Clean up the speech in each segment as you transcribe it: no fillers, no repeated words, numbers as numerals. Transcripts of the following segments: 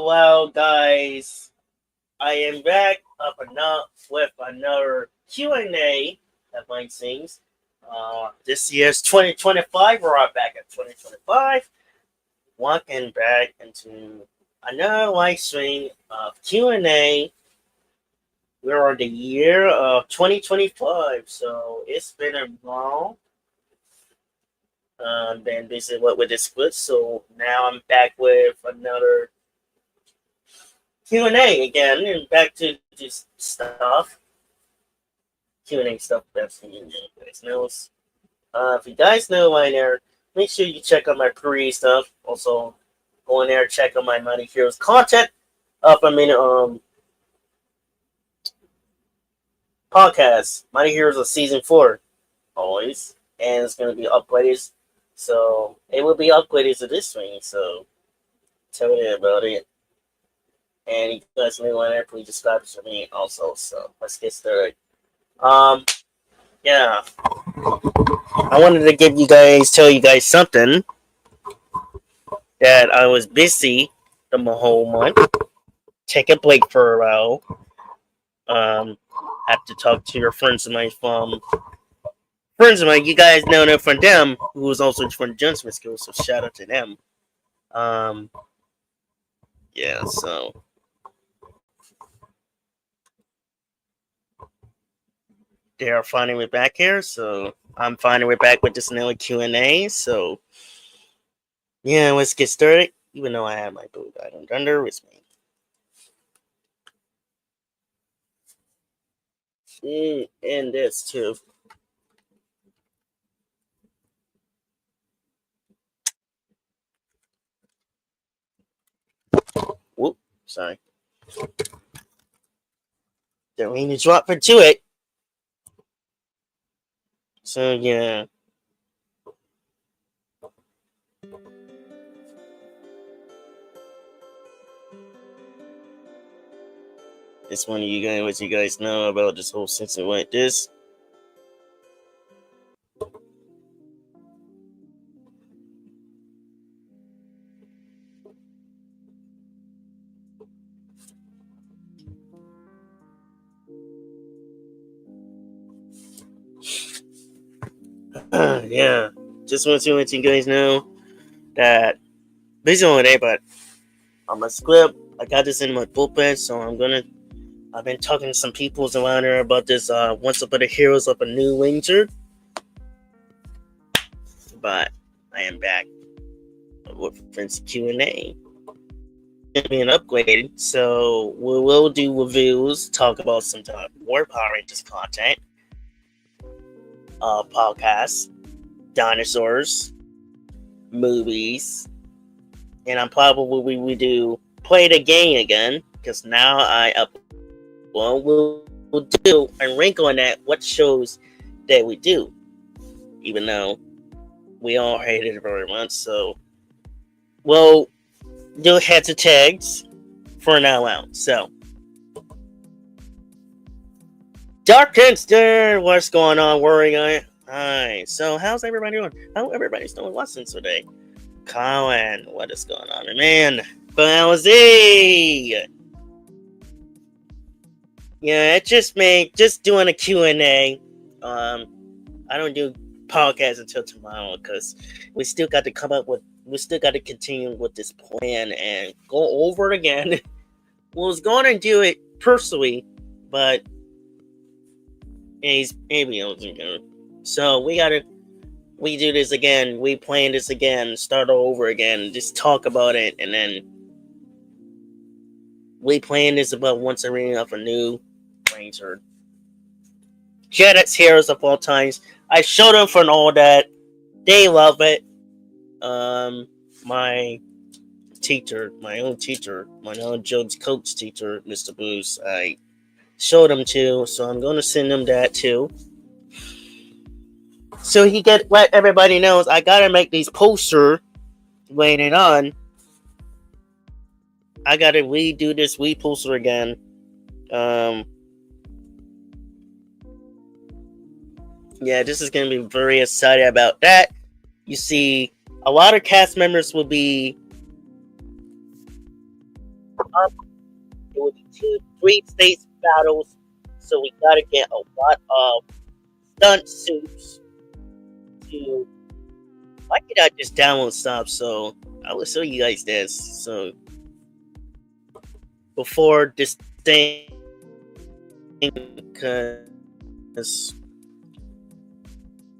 Well, guys, I am back up with another Q&A that mine seems. This year's 2025. We're all back at 2025. Walking back into another live stream of Q&A. We're on the year of 2025, so it's been a while. Then this is what we discussed. So now I'm back with another Q&A again, and back to this stuff. Q&A stuff that's in you guys knows. If you guys know right there, make sure you check out my pre stuff. Also, go in there, check out my Mighty Heroes content. Podcast. Mighty Heroes of Season 4. Always. And it's going to be upgraded. So, it will be upgraded to this thing. So, tell me about it. And you guys may want to please subscribe to me also. So, let's get started. Yeah. I wanted to tell you guys something that I was busy the whole month. Take a break for a while. Have to talk to your friends of mine you guys know them from them, who was also from Johnson School, so shout out to them. Yeah, so they are finally back here, so I'm finally back with this another Q&A, so yeah, let's get started, even though I have my Blue Diamond Thunder with me. And this too. Whoop, sorry. Don't mean to drop into it. So yeah. It's one of you guys, what you guys know about this whole sense of like this. Yeah, just want to let you guys know that basically on today, but on my script, I got this in my bullpen, so I've been talking to some people around here about this Once Upon a Heroes of a New Ranger, but I am back with Friends Q&A. Being upgraded, so we will do reviews, talk about some more Power Rangers content, podcasts, dinosaurs, movies, and I'm probably we do play the game again because now we'll do and rank on that what shows that we do, even though we all hate it very much. So we'll do heads to tags for now out. So Dark Tenster, what's going on? Worrying on? Hi. So how's everybody doing? How everybody's doing lessons today? Colin, what is going on, man? Bowsy. Yeah, it just doing a Q&A. I don't do podcasts until tomorrow because we still got to continue with this plan and go over it again. We was going to do it personally, but maybe I wasn't going to. So we do this again. We plan this again, start over again, just talk about it, and then we plan this about once a ring of a new Ranger. Jed's heroes of all times. I showed them for all that. They love it. My own Joe's coach teacher, Mr. Bruce, I showed him to, so I'm gonna send him that too. So let everybody knows I gotta make these posters later on. I gotta redo this poster again. Yeah, this is gonna be very excited about that. You see, a lot of cast members will be It will be two, 3 states battles. So we gotta get a lot of stunt suits to. Why did I just download stuff? So I will show you guys this. So before this thing, because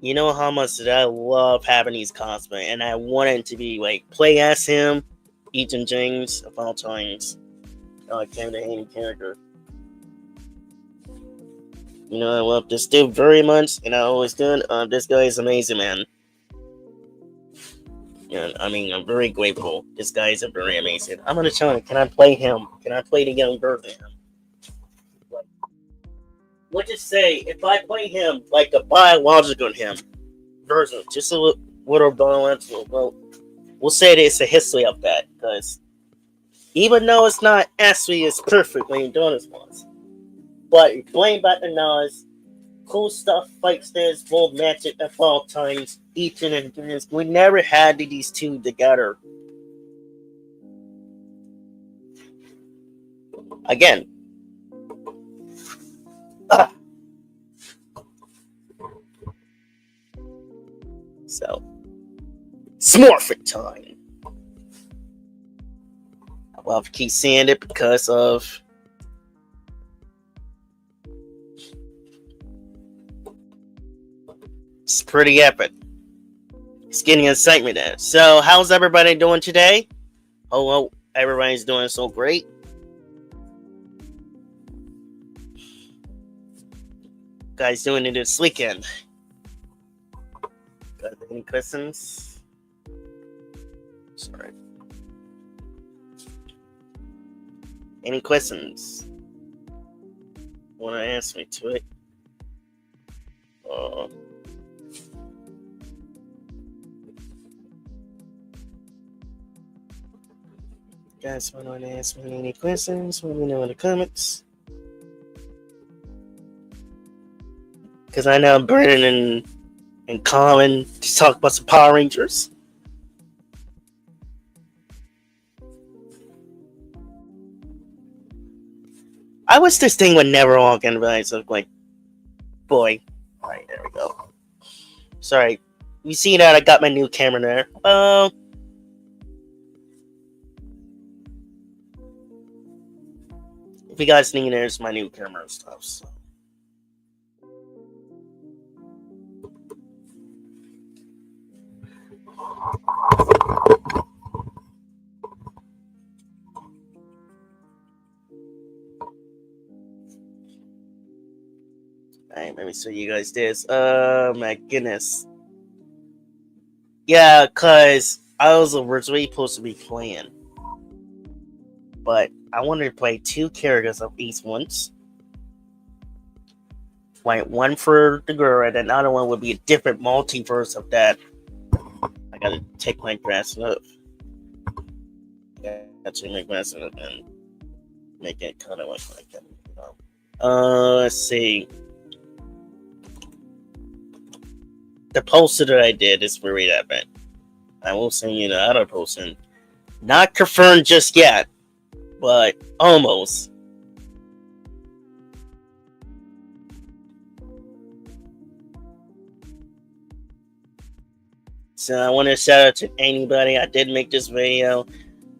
you know how much that I love having these cosplay, and I wanted to be like play as him, Ethan James of all times. I came to any character. You know, I love this dude very much, and I always did. This guy is amazing, man. And I mean, I'm very grateful. This guy is very amazing. I'm gonna tell him, can I play him? Can I play the young version? Let's just say, if I play him like the biological him version, just a little biological, well, we'll say that it's a history of that, because even though it's not actually as perfect when you're doing this once, but playing back the knowledge, cool stuff like this, both magic at all times, Ethan and James, we never had these two together. Again. So, Smorphin time. I will have to keep saying it because of it's pretty epic. It's getting excitement there. So, how's everybody doing today? Oh, everybody's doing so great. Guys doing it this weekend. Got any questions? Sorry. Any questions? Want to ask me to it? Guys want to ask me any questions? Let me know in the comments. Because I know Brennan and Colin to talk about some Power Rangers. I wish this thing would never walk in, but it's like, boy. Alright, there we go. Sorry. You see that I got my new camera there. If you guys need, there's my new camera and stuff. So. Alright, let me show you guys this. My goodness. Yeah, because I was originally supposed to be playing. But I wanted to play 2 characters of each once. Like one for the girl, and another one would be a different multiverse of that. I gotta take my glasses up. Yeah, actually make glasses up and make it kind of like that. Let's see. The poster that I did is very epic. I will send you the other poster. Not confirmed just yet, but almost. So I want to shout out to anybody. I did make this video,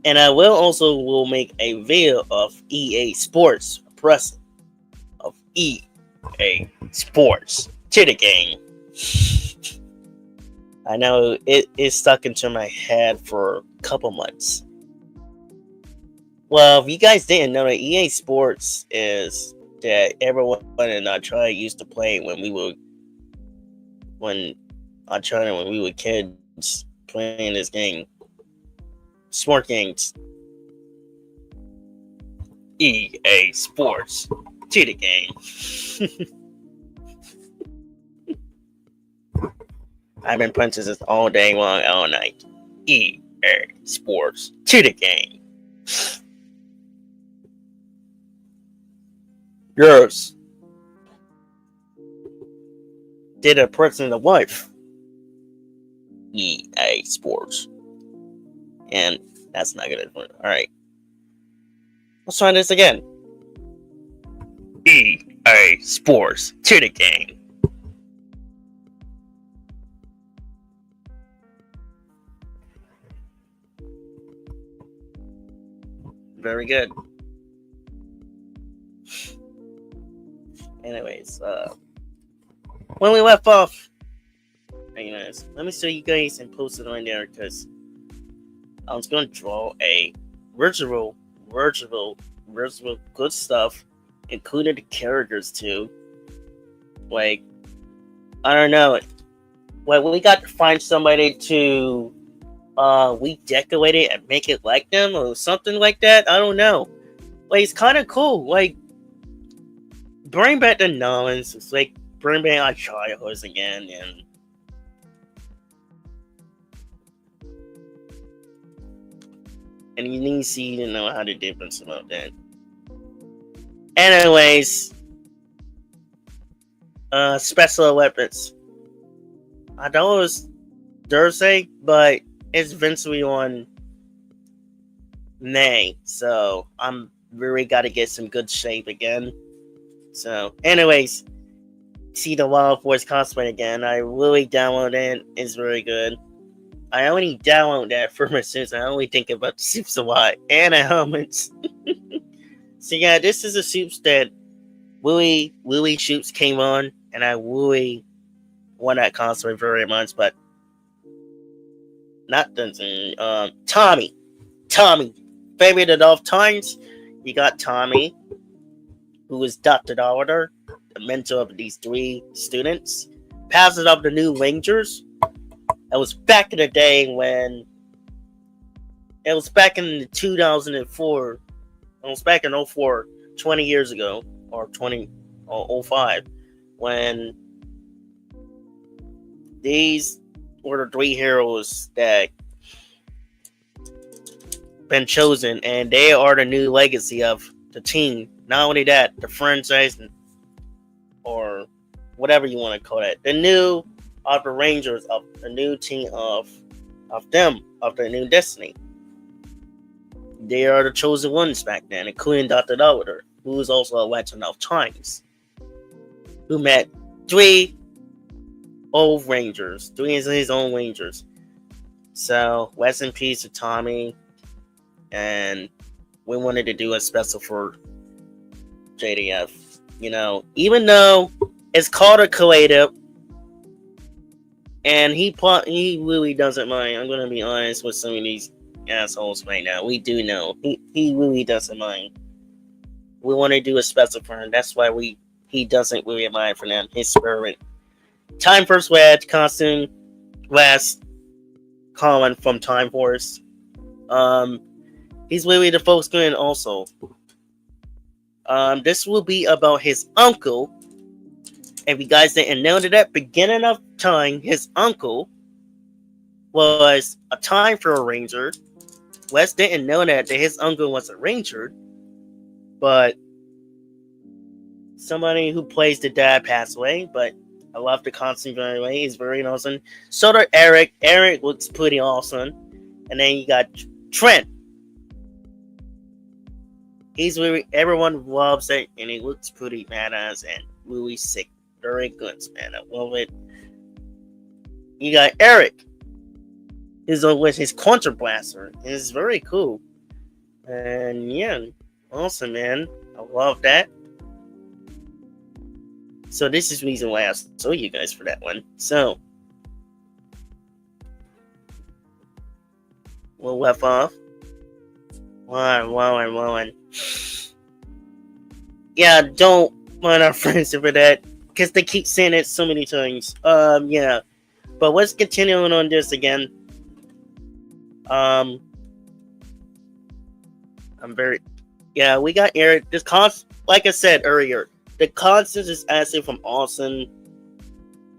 and I will make a video of EA Sports present of EA Sports to the game. I know it stuck into my head for a couple months. Well, if you guys didn't know, that EA Sports is that everyone in our tribe used to play when we were kids playing this game. Sport games. EA Sports to the game. I've been playing this all day long, all night. EA Sports to the game. Yes. Did a person a wife? EA Sports. And that's not good. Alright. Let's try this again. EA Sports to the game. Very good. Anyways, when we left off, anyways, let me show you guys and post it on there because I was going to draw a virtual good stuff, including the characters too. Like, I don't know. Like, we got to find somebody to redecorate it and make it like them or something like that. I don't know. Like, it's kind of cool. Like, bring back the knowledge. It's like bring back our childhoods again, and you need to see to know how to difference about that. Anyways, special weapons. I thought it was Thursday, but it's eventually on May, so I'm really got to get some good shape again. So, anyways, see the Wild Force cosplay again. I really downloaded it. It's very good. I only download that for my suits. I only think about the suits a lot and the helmets. So yeah, this is a suits that Willie Shoops came on, and I really want that cosplay very much, but not Dunson. Tommy, favorite of all times. You got Tommy, who is Dr. Dollar, the mentor of these 3 students, passes up the new Rangers. It was back in the day when it was back in 2004. It was back in 04, 20 years ago, or 05, when these were the 3 heroes that been chosen, and they are the new legacy of the team. Not only that, the franchise, or whatever you want to call it, the new of the Rangers, of the new team of the new Destiny. They are the chosen ones back then, including Dr. Dollar, who is also a legend of times, who met 3 old Rangers, 3 of his own Rangers. So, rest in peace to Tommy, and we wanted to do a special for JDF. You know, even though it's called a collective, and he really doesn't mind. I'm gonna be honest with some of these assholes right now. We do know he really doesn't mind. We want to do a special for him. That's why he doesn't really mind for them. His spirit. Time Force Wedge costume, last Colin from Time Force. He's really the folks going also. This will be about his uncle. If you guys didn't know, that at the beginning of time, his uncle was a Time for a Ranger. Wes didn't know that his uncle was a Ranger, but somebody who plays the dad passed away. But I love the costume very much. He's very awesome. So did Eric. Eric looks pretty awesome. And then you got Trent. He's really, everyone loves it, and he looks pretty badass and really sick. Very good, man. I love it. You got Eric. He's with his Contra Blaster. It's very cool. And yeah, awesome, man. I love that. So this is the reason why I saw you guys for that one. So we'll left off. Wow. Yeah, don't mind our friends for that, because they keep saying it so many times. Yeah. But let's continue on this again. I'm very... Yeah, we got Eric. This like I said earlier, the concept is actually from Austin.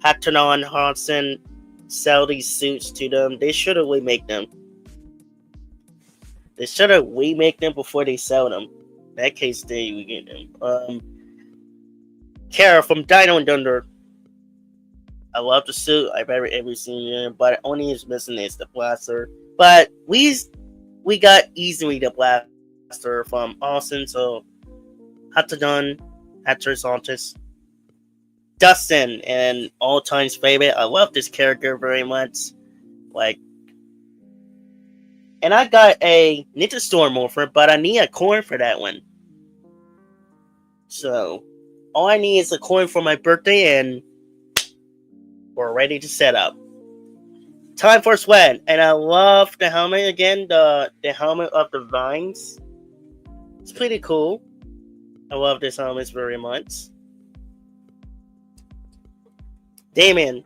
Hatanon Hodson sell these suits to them. They should have remake them. They should have remake them before they sell them. In that case, we get them. Kara from Dino and Thunder. I love the suit. I've ever seen it, but only is missing is the blaster. But we got easily the blaster from Austin, so Hatadon, Hattersontis, Dustin, and all times favorite. I love this character very much. Like, and I got a Ninja Storm morphin, but I need a coin for that one. So, all I need is a coin for my birthday, and we're ready to set up. Time for sweat, and I love the helmet again. The helmet of the vines. It's pretty cool. I love this helmet very much. Damien.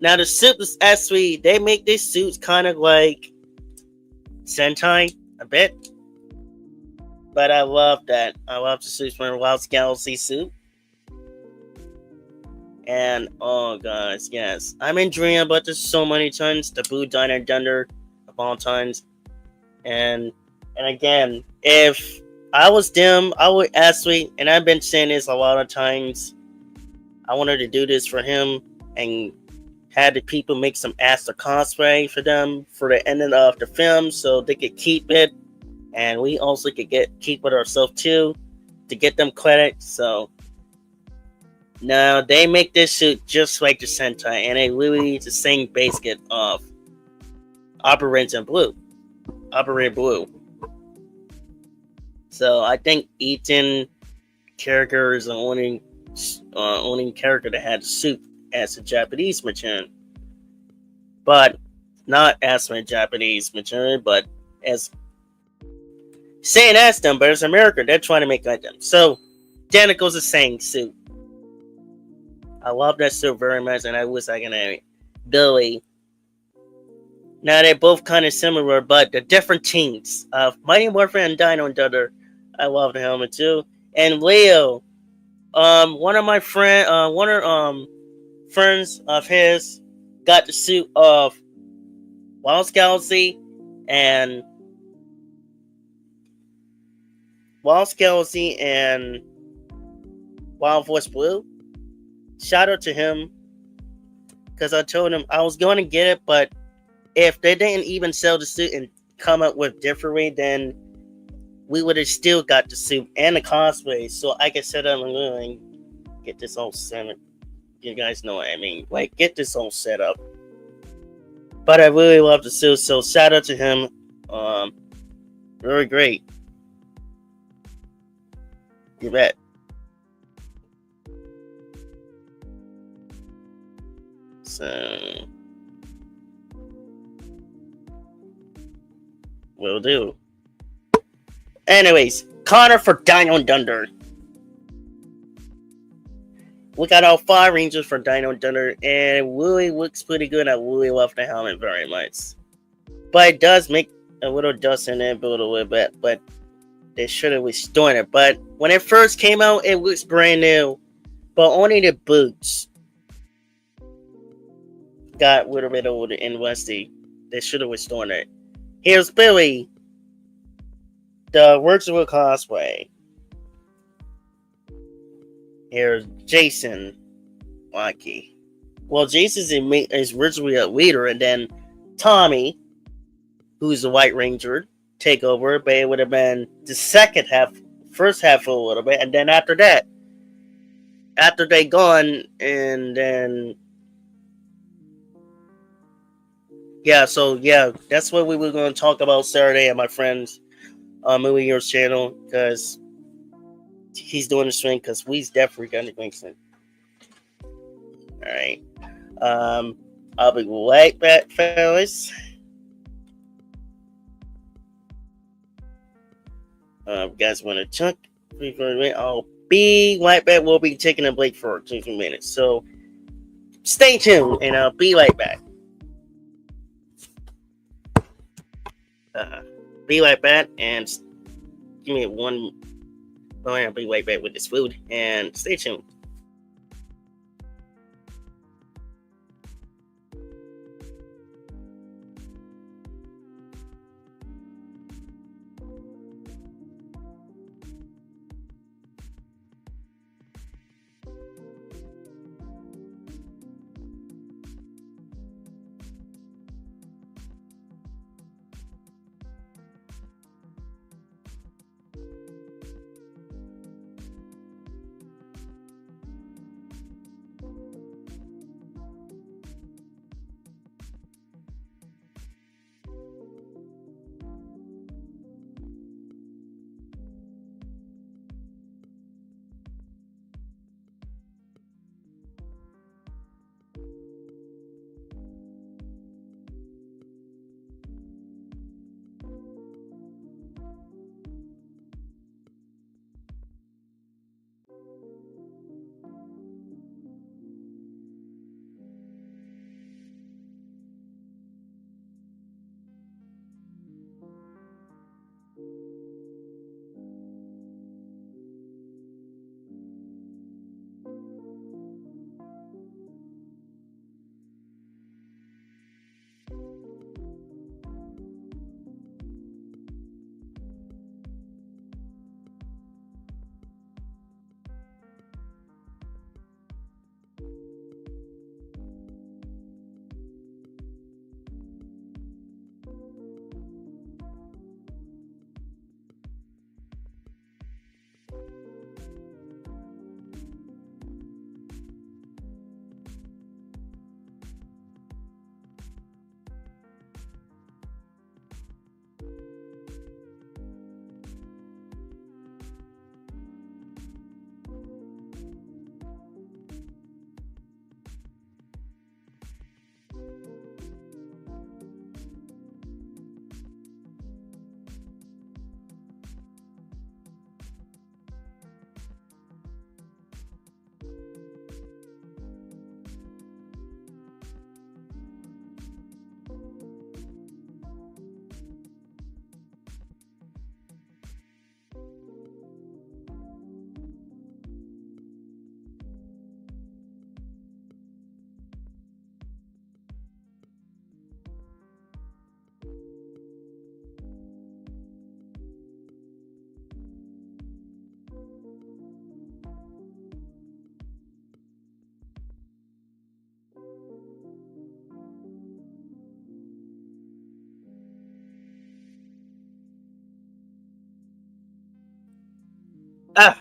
Now the suit is actually, they make these suits kind of like Sentai a bit. But I love that. I love the suits from Wild Galaxy suit. And oh guys, yes. I'm in dream about this so many times. The Blue Dino Thunder of all times. And again, if I was them, I would actually, and I've been saying this a lot of times, I wanted to do this for him and had the people make some Asta cosplay for them for the ending of the film so they could keep it, and we also could keep it ourselves too to get them credit. So now they make this suit just like the Sentai, and it really is the same base kit of Operation Blue. So I think Ethan character is the only character that had a suit as a Japanese material, but not as a Japanese material, but as saying as them, but as America, they're trying to make like them. So Danico's the same suit. I love that suit very much, and I wish I could have Billy. Now they're both kind of similar, but they're different teams. Mighty Morphin and Dino Thunder. I love the helmet too. And Leo, one of my friends of his got the suit of Wild Galaxy and Wild Force Blue. Shout out to him, because I told him I was going to get it, but if they didn't even sell the suit and come up with differently, then we would have still got the suit and the cosplay, so I could set up and get this all set up. You guys know what I mean. Like, get this all set up. But I really love the suit, so shout out to him. Very great. You bet. So, will do. Anyways, Connor for Dino Thunder. We got all 5 Rangers for Dino Thunder, and it really looks pretty good. I really love the helmet very much. But it does make a little dust in it, build a little bit, but they should have restored it. But when it first came out, it looks brand new, but only the boots got a little bit older and rusty. They should have restored it. Here's Billy, the virtual cosplay. Here's Jason Waki. Well, Jason's is originally a leader, and then Tommy, who's the White Ranger, take over, but it would have been the first half a little bit, and then after that, after they gone, and then that's what we were going to talk about Saturday at my friend's Movie Year's channel, because he's doing the stream, because we's definitely going to drink some. Alright. I'll be right back, fellas. You guys want to check? I'll be right back. We'll be taking a break for 2 minutes. So stay tuned, and I'll be right back. Be right back, and give me one. I'll be right back with this food, and stay tuned.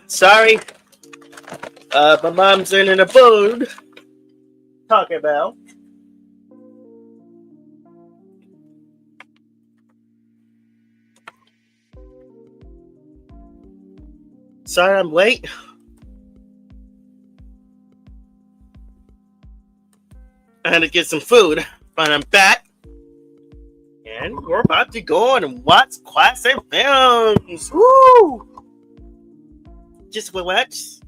Sorry. My mom's in a mood. Talking about. Sorry I'm late. I had to get some food, but I'm back. And we're about to go on and watch classic films. Woo! Just relax.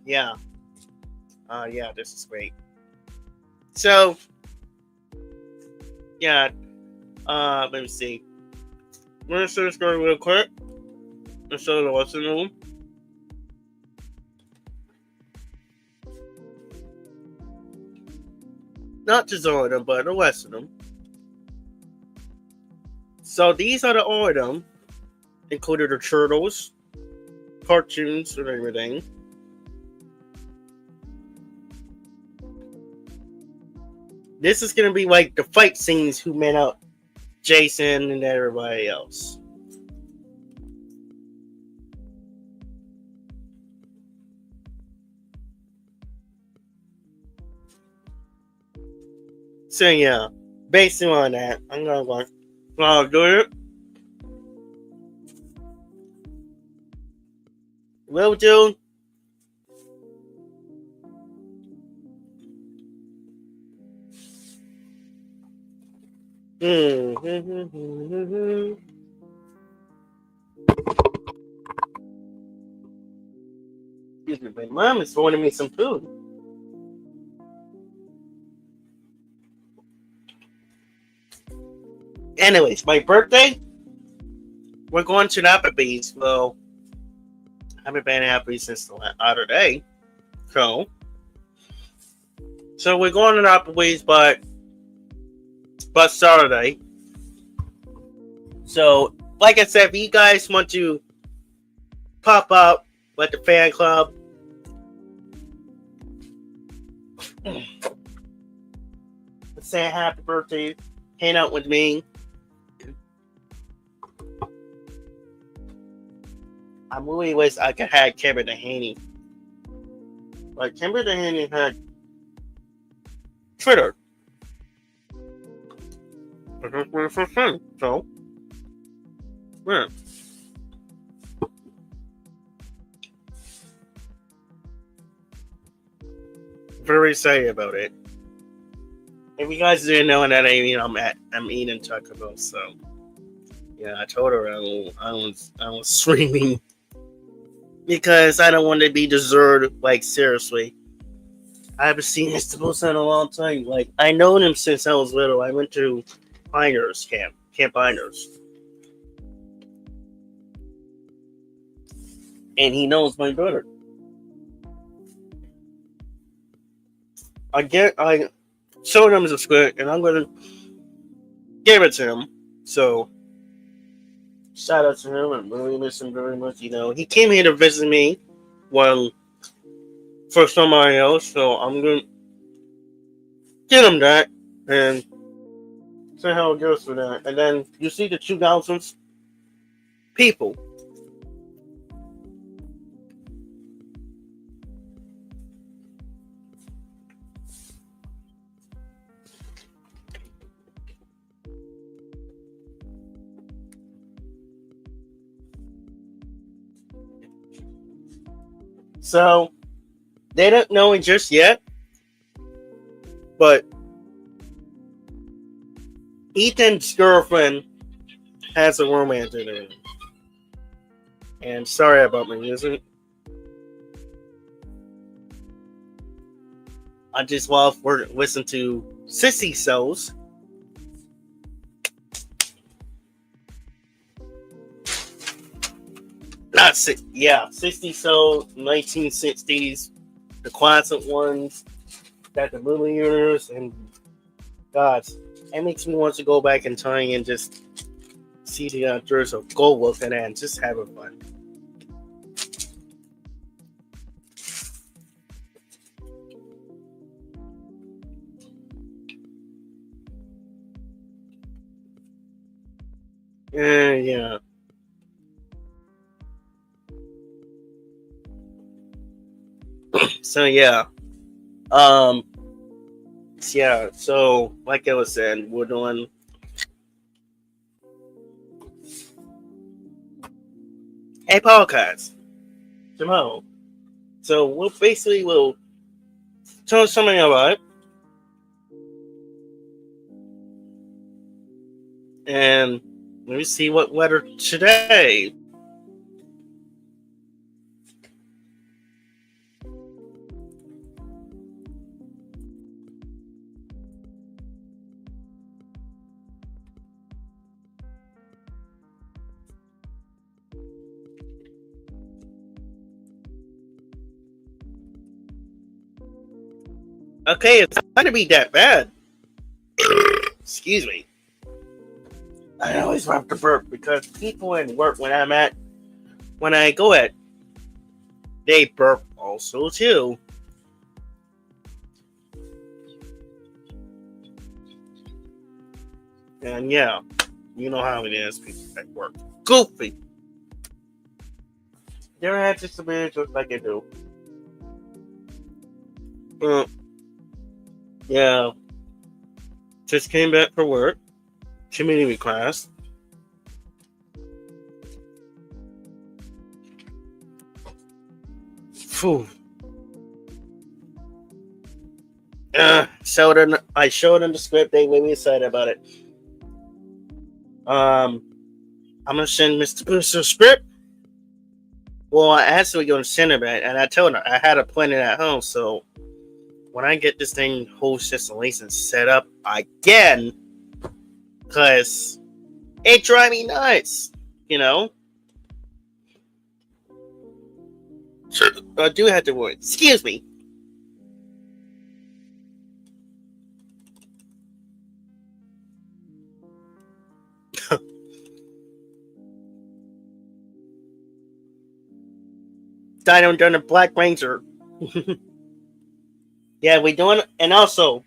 Yeah. Yeah, this is great. So, yeah, let me see. I'm gonna share the story real quick. Let's show the lesson room. Not just order, but the rest of them. So these are the order, including the turtles, cartoons, and everything. This is gonna be like the fight scenes who met out Jason and everybody else. So yeah, based on that, I'm gonna go. I'll do it. Will do. Excuse me, my mom is wanting me some food. Anyways, my birthday, we're going to the Applebee's. Well, I haven't been at Applebee's since the other day. So we're going to the Applebee's, but Saturday. So, like I said, if you guys want to pop up with the fan club, say happy birthday, hang out with me. I really wish I could have Kevin Haney. Like, Kevin Haney had Twitter. So, yeah. Very excited about it. If you guys didn't know that, I'm eating Taco Bell, so yeah, I told her I was streaming because I don't want to be deserted. Like, seriously, I haven't seen Mr. Wilson in a long time. Like, I known him since I was little. I went to Piners Camp Piners, and he knows my brother. I showed him the script, and I'm gonna give it to him. So, shout out to him. I really miss him very much. He came here to visit me for somebody else, so I'm gonna get him that and see how it goes for that. And then you see the 2000s people. So they don't know it just yet, but Ethan's girlfriend has a romance in her. And sorry about my music. I just love listen to Sissy Souls. Not 60 Souls, 1960s, the classic ones, that the movie universe, and God, it makes me want to go back in time and just see the actors of go look at it and just have fun. Yeah. So yeah. Um. Yeah. So like I was saying, we're doing a podcast tomorrow. So we'll basically will tell something about it, and let me see what weather today. Okay, it's not gonna be that bad. Excuse me. I always have to burp because people in work when I go at, they burp also too. And yeah, you know how it is, people at work. Goofy. Their answers to be just like I do. Uh, yeah, just came back for work. Community class. Phew. I showed them the script. They made me excited about it. I'm gonna send Mr. Booster a script. Well, I asked her to go to send it back, and I told her I had a plan at home. So when I get this thing whole system license set up again, because it drives me nuts, you know. I do have to worry. Excuse me. Dino done a Black Ranger. Yeah, we doing, and also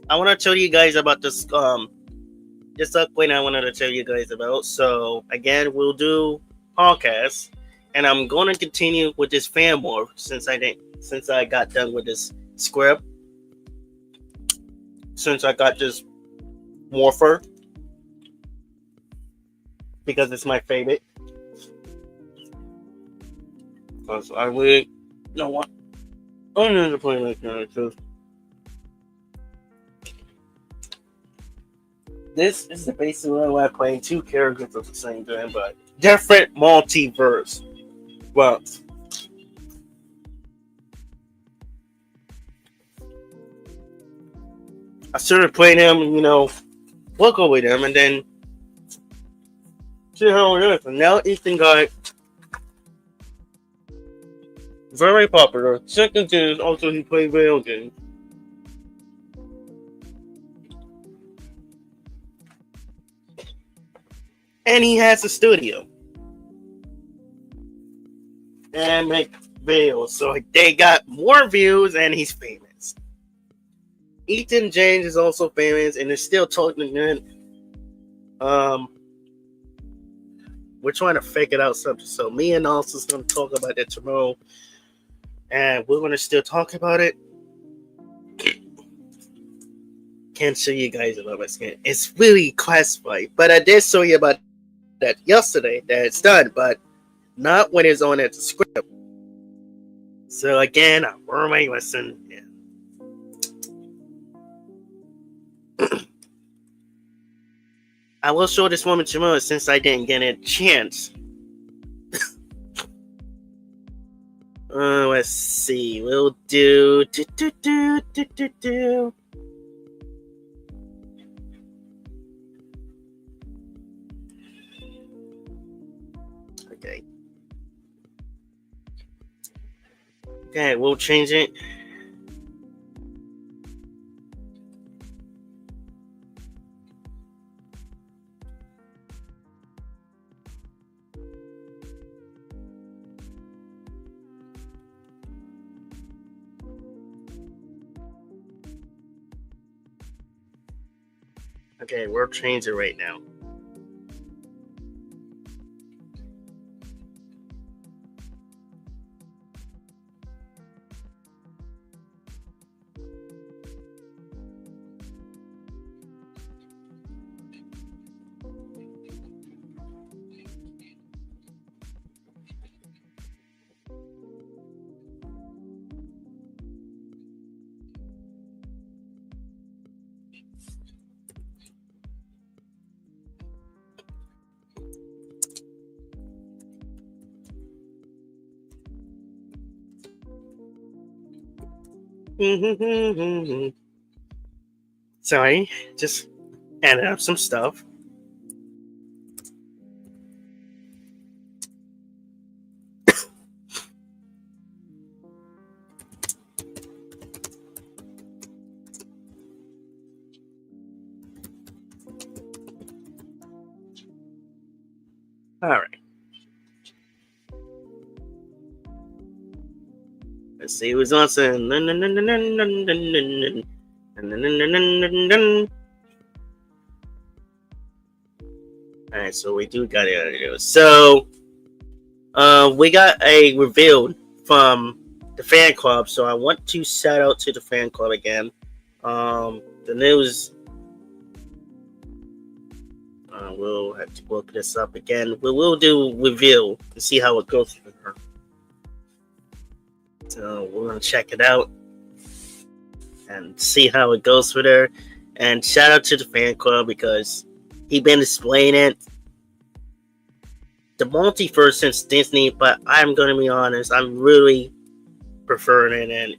I want to tell you guys about this upgrade I wanted to tell you guys about. So again, we'll do podcasts, and I'm going to continue with this fan war since I got done with this script, since I got this morpher because it's my favorite. Because I really don't want I need to play my characters. This is the basic way I'm playing two characters at the same time, but different multiverse. Well, I started playing him, work with him, and then see how it is. And now Ethan got very popular. Second is also he played video games. And he has a studio. And make videos. So they got more views and he's famous. Ethan James is also famous and is still talking good. We're trying to figure out something. So me and Alsa's gonna talk about that tomorrow. And we're gonna still talk about it. Can't show you guys about my skin. It's really classified. But I did show you about that yesterday that it's done, but not when it's on at the script. So again, where am I listening? Yeah. I will show this woman tomorrow since I didn't get a chance. Let's see. We'll do. Okay. Okay, we'll change it. Okay, we'll change it right now. Sorry, just added up some stuff. All right. Let's see who's on. Alright, so we do got it. So, we got a reveal from the fan club. So I want to shout out to the fan club again. The news. We'll have to look this up again. We will do reveal and see how it goes for her. So we're gonna check it out and see how it goes with her. And shout out to the fan club because he been displaying it. The multiverse since Disney, but I'm gonna be honest, I'm really preferring it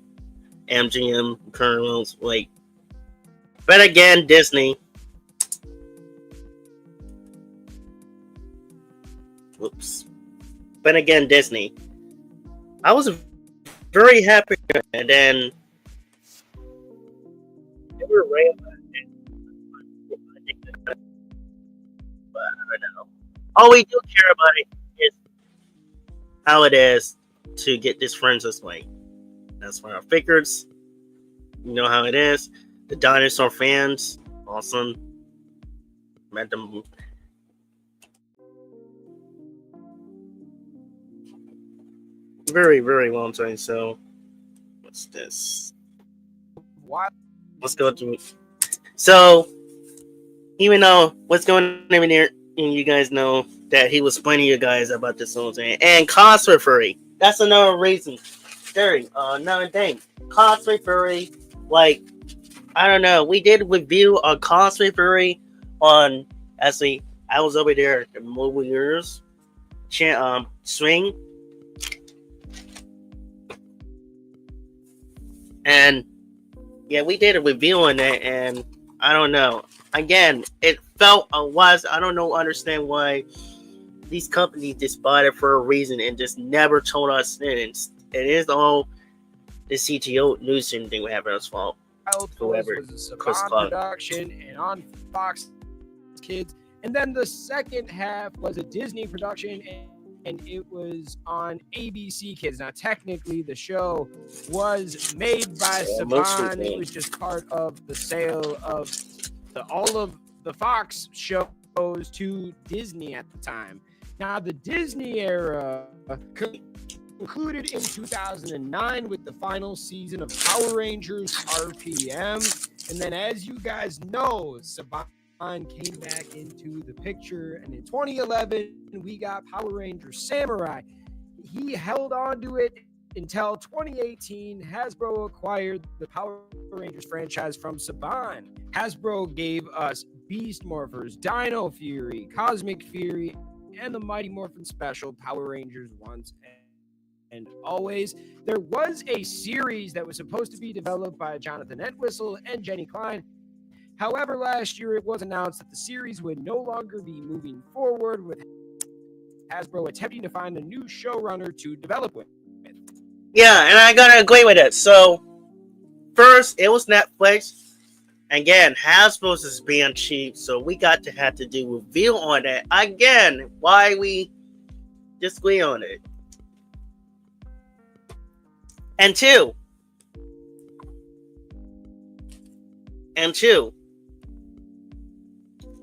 and MGM kernels. Like, but again, Disney. Whoops. But again, Disney. I was very happy, and then they were but I don't know. All we do care about it is how it is to get this friends this way. That's why our figures. You know how it is. The dinosaur fans, awesome. Met them. Very, very long time. So, what's this? What? Let's go to. So, even though what's going on in here, and you guys know that he was explaining to you guys about this whole thing, and cosplay furry. That's another reason. Another thing. Cosplay furry, like, I don't know. We did review a cosplay furry on. Actually, I was over there at the mobile years swing. And yeah, we did a review on it, and I don't know. Again, it felt I don't know, understand why these companies just bought it for a reason and just never told us. It is all the CTO news thing we have as fault. Whoever was a Saban production and on Fox Kids, and then the second half was a Disney production. And it was on ABC Kids. Now, technically, the show was made by Saban. It was just part of the sale of all of the Fox shows to Disney at the time. Now, the Disney era concluded in 2009 with the final season of Power Rangers RPM. And then, as you guys know, Saban came back into the picture, and in 2011 we got Power Rangers Samurai. He held on to it until 2018. Hasbro acquired the Power Rangers franchise from Saban. Hasbro gave us Beast Morphers, Dino Fury, Cosmic Fury, and the Mighty Morphin Special Power Rangers once and always. There was a series that was supposed to be developed by Jonathan Entwistle and Jenny Klein. However, last year it was announced that the series would no longer be moving forward, with Hasbro attempting to find a new showrunner to develop with. Yeah, and I gotta agree with it. So, first, it was Netflix. Again, Hasbro's is being cheap, so we got to have to do a review on it. Again, why we disagree on it. And two,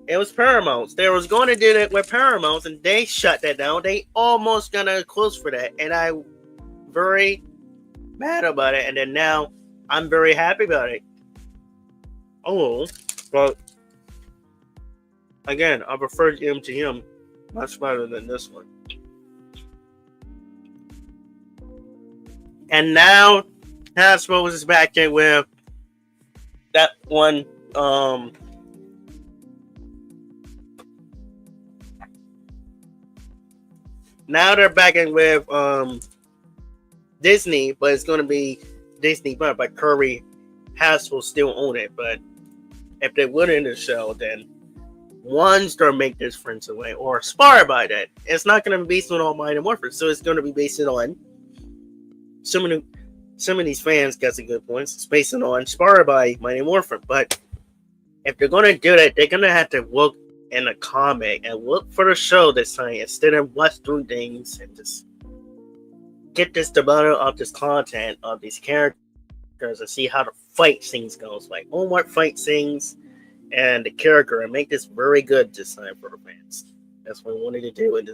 it was Paramount. They was going to do that with Paramount, and they shut that down. They almost gonna close for that, and I'm very mad about it. And then now, I'm very happy about it. Oh, but again, I prefer MGM much better than this one. And now, Hasbro is back in with that one. Now they're back in with Disney, but it's going to be Disney, but Curry Hasbro still own it. But if they win in the show, then one's gonna make this friends away or inspired by that. It's not gonna be based on all Mighty Morphin, so it's gonna be based on some of these fans got some good points. It's based on inspired by Mighty Morphin. But if they're gonna do that, they're gonna have to look in the comic and look for the show this time instead of watch through things and just get this development of this content of these characters and see how the fight scenes goes. Like what fight scenes and the character and make this very good this time for the fans. That's what we wanted to do. And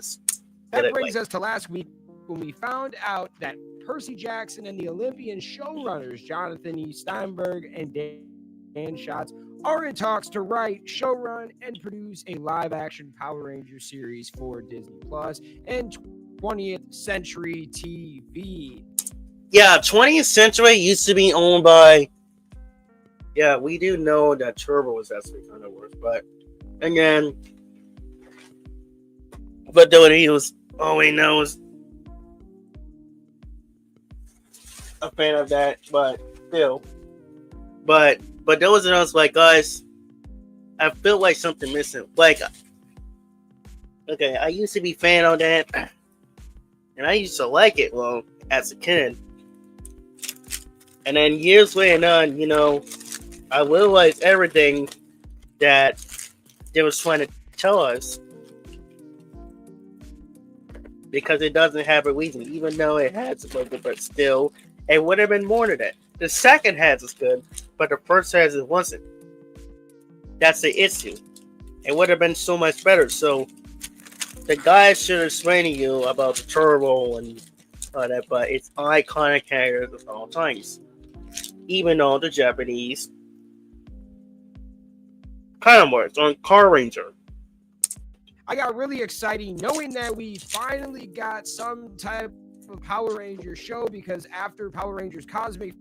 that brings us to last week when we found out that Percy Jackson and the Olympian showrunners Jonathan E. Steinberg and Dan Schatz are in talks to write, showrun, and produce a live-action Power Rangers series for Disney Plus and 20th Century TV. Yeah, 20th Century used to be owned by. Yeah, we do know that Turbo was actually kind of worse, but again, but though he was all we know is a fan of that, but still, but there was else like guys, I feel like something missing. Like, okay, I used to be a fan of that, and I used to like it. Well, as a kid, and then years later on, I realized everything that they was trying to tell us because it doesn't have a reason, even though it has a logo, but still, it would have been more than that. The second has is good, but the first has it wasn't. That's the issue. It would have been so much better. So the guys should explain to you about the turbo and all that, but it's iconic characters of all times. Even though the Japanese kind of works on Car Ranger. I got really excited knowing that we finally got some type of Power Rangers show, because after Power Rangers Cosmic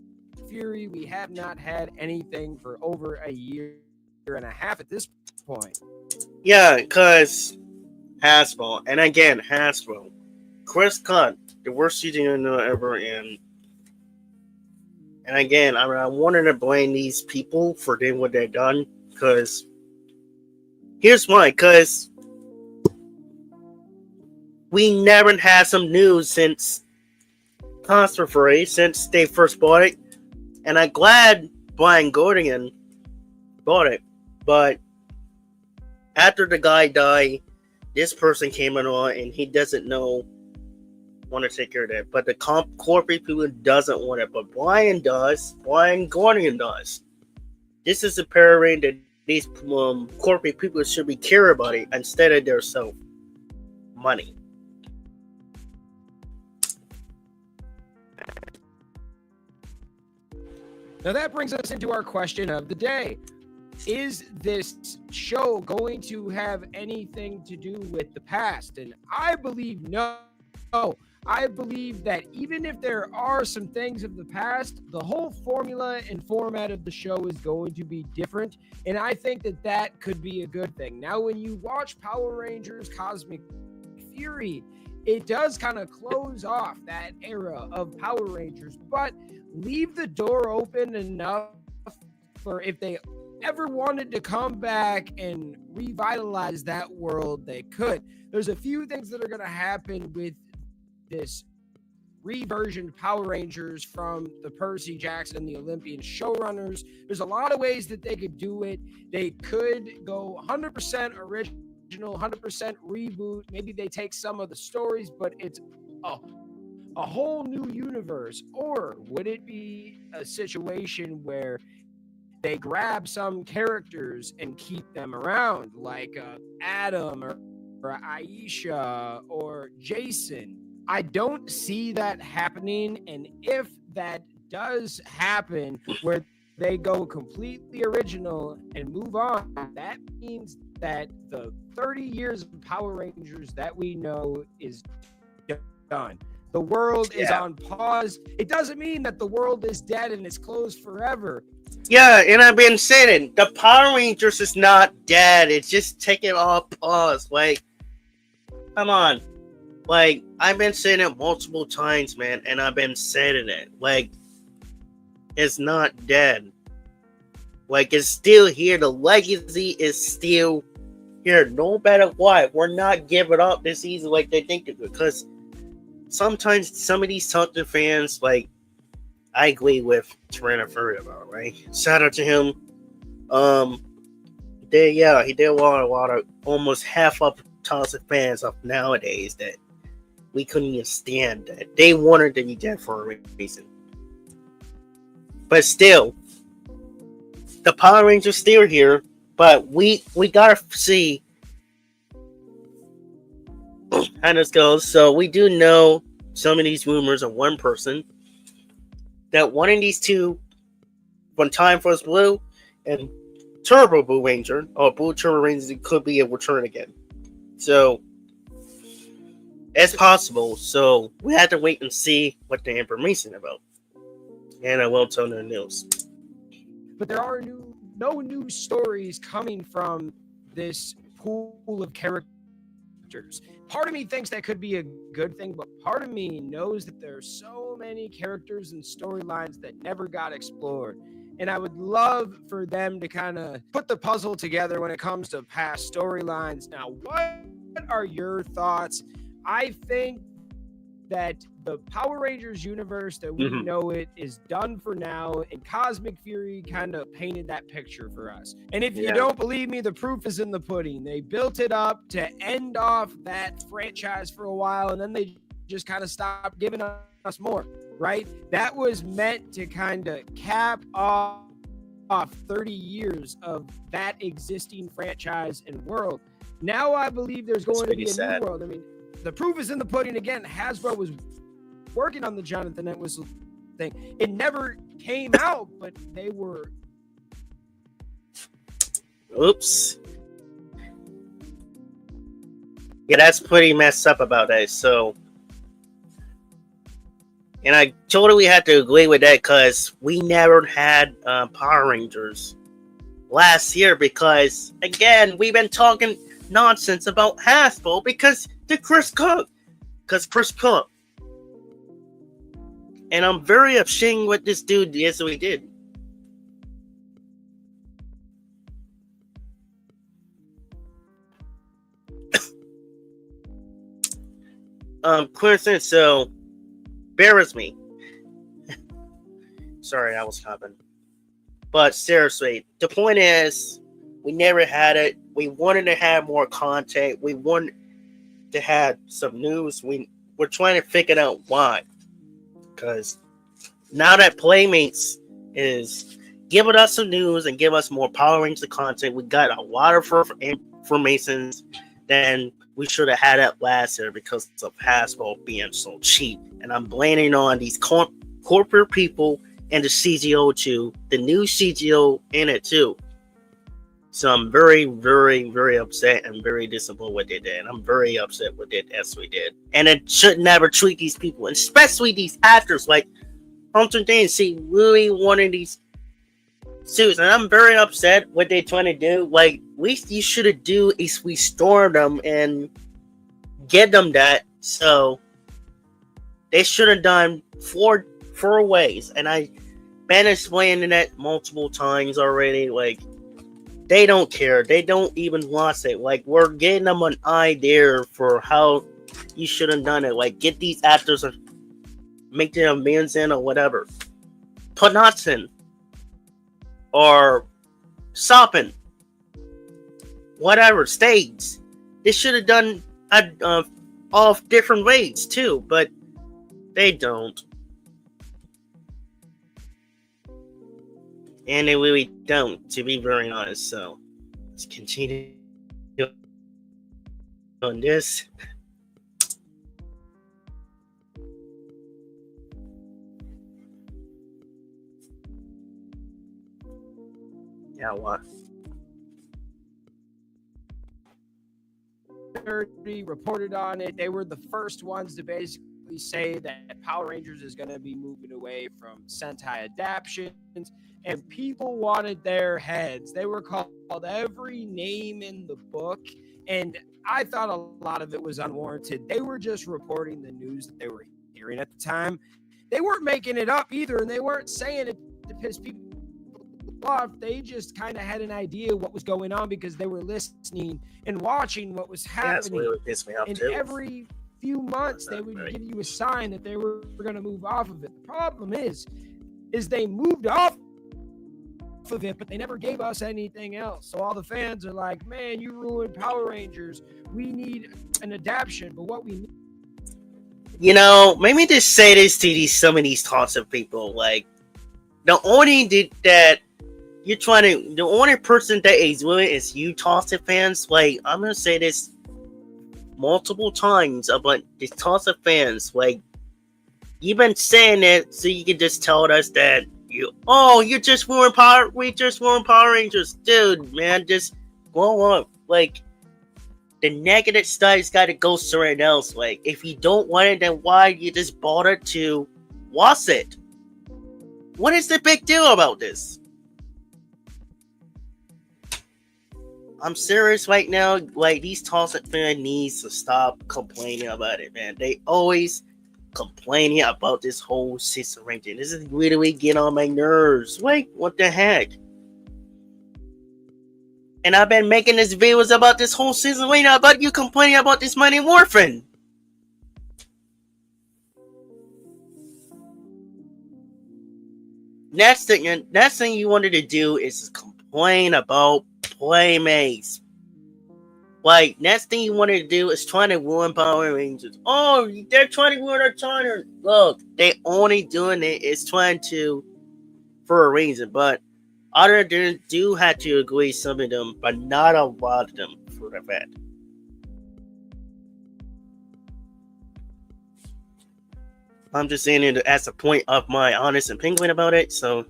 Fury, we have not had anything for over a year and a half at this point. Yeah, because Hasbro, and again, Hasbro, Chris Cunt, the worst season ever, and again, I wanted to blame these people for doing what they've done, because here's why, because we never had some news since Constantly, since they first bought it, and I'm glad Brian Gordian bought it, but after the guy died, this person came on and he doesn't want to take care of that, but the corporate people doesn't want it, but Brian does. Brian Gordian does. This is a parade that these corporate people should be care about it instead of their self money. Now that brings us into our question of the day. Is this show going to have anything to do with the past? And I believe no. I believe that even if there are some things of the past, the whole formula and format of the show is going to be different. And I think that that could be a good thing. Now, when you watch Power Rangers Cosmic Fury, it does kind of close off that era of Power Rangers, but leave the door open enough for if they ever wanted to come back and revitalize that world, they could. There's a few things that are going to happen with this reversioned Power Rangers from the Percy Jackson and the Olympian showrunners. There's a lot of ways that they could do it. They could go 100% original, 100% reboot. Maybe they take some of the stories, but it's a whole new universe. Or would it be a situation where they grab some characters and keep them around, like Adam or Aisha or Jason? I don't see that happening, and if that does happen, where they go completely original and move on, that means that the 30 years of Power Rangers that we know is done. The world is on pause. It doesn't mean that the world is dead and it's closed forever. Yeah, and I've been saying the Power Rangers is not dead. It's just taking off pause. Like, come on. Like, I've been saying it multiple times, man, and I've been saying it. Like, is not dead. Like, it's still here. The legacy is still here. No matter what, we're not giving up this easy like they think they would. Because sometimes some of these Celtic fans, like, I agree with Tyrannosaurus about, right? Shout out to him. He did a lot of almost half of Celtic fans of nowadays that we couldn't even stand that. They wanted to be dead for a reason. But still, the Power Rangers still here, but we gotta see how this goes. So we do know some of these rumors of one person that one of these two, from Time Force Blue and Turbo Blue Ranger, or Blue Turbo Ranger, could be a return again. So it's possible. So we have to wait and see what the information about. And I will tell the news. But there are no new stories coming from this pool of characters. Part of me thinks that could be a good thing, but part of me knows that there are so many characters and storylines that never got explored. And I would love for them to kind of put the puzzle together when it comes to past storylines. Now, what are your thoughts? I think that the Power Rangers universe that we know it is done for now, and Cosmic Fury kind of painted that picture for us. And if you don't believe me, the proof is in the pudding. They built it up to end off that franchise for a while, and then they just kind of stopped giving us more, right? That was meant to kind of cap off 30 years of that existing franchise and world. Now I believe there's going to be a new world. I mean, the proof is in the pudding again. Hasbro was working on the Jonathan Entwistle thing. It never came out, but they were. Oops. Yeah, that's pretty messed up about that. So, and I totally have to agree with that because we never had Power Rangers last year because, again, we've been talking nonsense about Hasbro because Chris Cook. And I'm very ashamed what this dude did, so he did. Clemson, so bear with me. Sorry, I was coughing. But seriously, the point is, we never had it. We wanted to have more content. We wanted to have some news. We're trying to figure out why. Because now that Playmates is giving us some news and give us more Power Rangers content, we got a lot of information than we should have had it last year because of Hasbro being so cheap. And I'm blaming on these corporate people and the CGO too, the new CGO in it too. So I'm very, very, very upset and very disappointed what they did. And I'm very upset with it as we did. And it should never treat these people, especially these actors, like Hunter Dane. See, really wanted these suits. And I'm very upset what they're trying to do. Like, least you should have do is restore them and get them that. So they should have done four ways. And I've been explaining that multiple times already. Like, they don't care. They don't even want it. Like, we're getting them an idea for how you should have done it. Like, get these actors and make them amazing or whatever. Panatson or Soppin, whatever states. They should have done off different ways too, but they don't. And they really don't, to be very honest. So let's continue on this. Yeah, what? Reported on it. They were the first ones to basically say that Power Rangers is going to be moving away from Sentai adaptions, and people wanted their heads. They were called every name in the book, and I thought a lot of it was unwarranted. They were just reporting the news that they were hearing at the time. They weren't making it up either, and they weren't saying it piss people off. They just kind of had an idea what was going on because they were listening and watching what was happening. That's what would piss me off and too. every few months they would give you a sign that they were going to move off of it. The problem is they moved off of it, but they never gave us anything else. So all the fans are like, man, you ruined Power Rangers. We need an adaptation. But what we need, maybe just say this to some of these toxic people. Like, the only person that is willing is you toxic fans. Like, I'm gonna say this multiple times about these toxic fans. Like, you've been saying it so you can just tell us that we just ruined Power Rangers. Dude, man, just go on. Like, the negative stuff's gotta go somewhere else. Like, if you don't want it, then why you just bother to watch it? What is the big deal about this? I'm serious right now. Like, these toxic fans needs to stop complaining about it, man. They always complaining about this whole system ranking. This is really getting on my nerves. Like, what the heck? And I've been making these videos about this whole season right now about you complaining about this money morphin. Next thing you wanted to do is complain about Playmates. Like, next thing you wanted to do is trying to ruin Power Rangers. Oh, they're trying to ruin our China. Look, they only doing it is trying to for a reason, but other than do have to agree some of them, but not a lot of them for the fact. I'm just saying it as a point of my honest opinion about it. So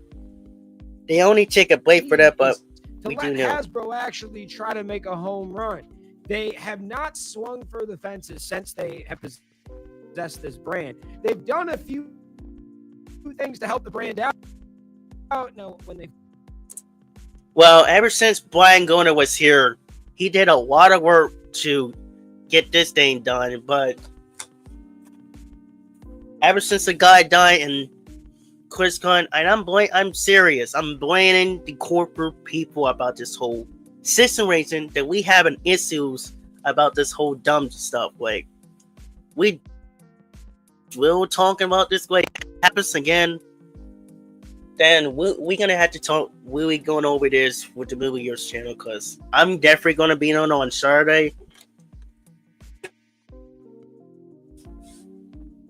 they only take a break for that, but we do know Hasbro actually try to make a home run. They have not swung for the fences since they have possessed this brand. They've done a few things to help the brand out. Well, ever since Brian Goner was here, he did a lot of work to get this thing done, but ever since the guy died and Chris Gunn, and I'm serious, I'm blaming the corporate people about this whole system raising that we having issues about this whole dumb stuff. Like, we will talking about this, like, happens again, then we're gonna have to talk. We'll be going over this with the Movie Years channel, because I'm definitely gonna be on Saturday.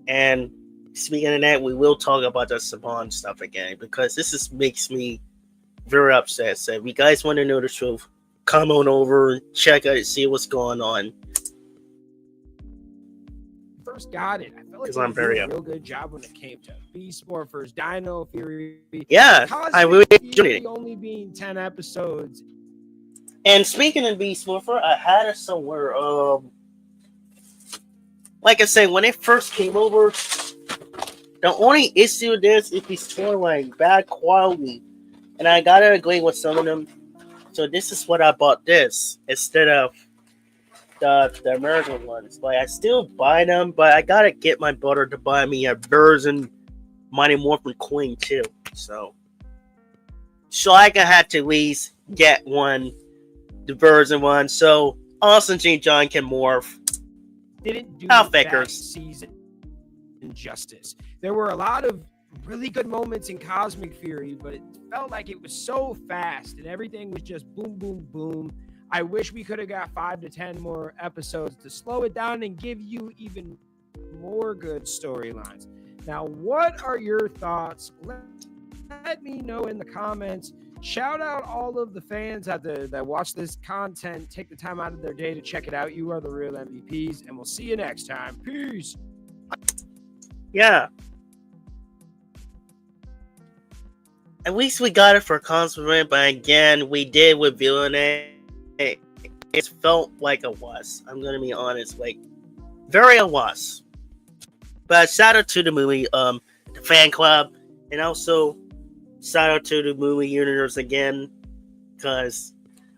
And speaking of that, we will talk about the Saban stuff again, because this makes me very upset. So if you guys want to know the truth, come on over, check out, see what's going on. First got it. I felt like I'm did a real good job when it came to Beast Morphers, Dino Fury. Yeah, I really enjoyed it. Only being 10 episodes. And speaking of Beast Morpher, I had it somewhere. Like I said, when it first came over, the only issue with this is it's sort of like bad quality, and I gotta agree with some of them. So this is what I bought this instead of the American ones. Like, I still buy them, but I gotta get my brother to buy me a version Mighty Morphin coin too. So I can have to at least get one, the version one, so Austin St. John can morph. Didn't do that season justice. There were a lot of really good moments in Cosmic Fury, but it felt like it was so fast and everything was just boom, boom, boom. I wish we could have got 5 to 10 more episodes to slow it down and give you even more good storylines. Now, what are your thoughts? Let me know in the comments. Shout out all of the fans that watch this content, take the time out of their day to check it out. You are the real MVPs, and we'll see you next time. Peace. Yeah. At least we got it for Consummate, but again, we did with villain. It felt like a was. I'm gonna be honest, like, very a was. But shout out to the movie, the fan club, and also shout out to the movie universe again, because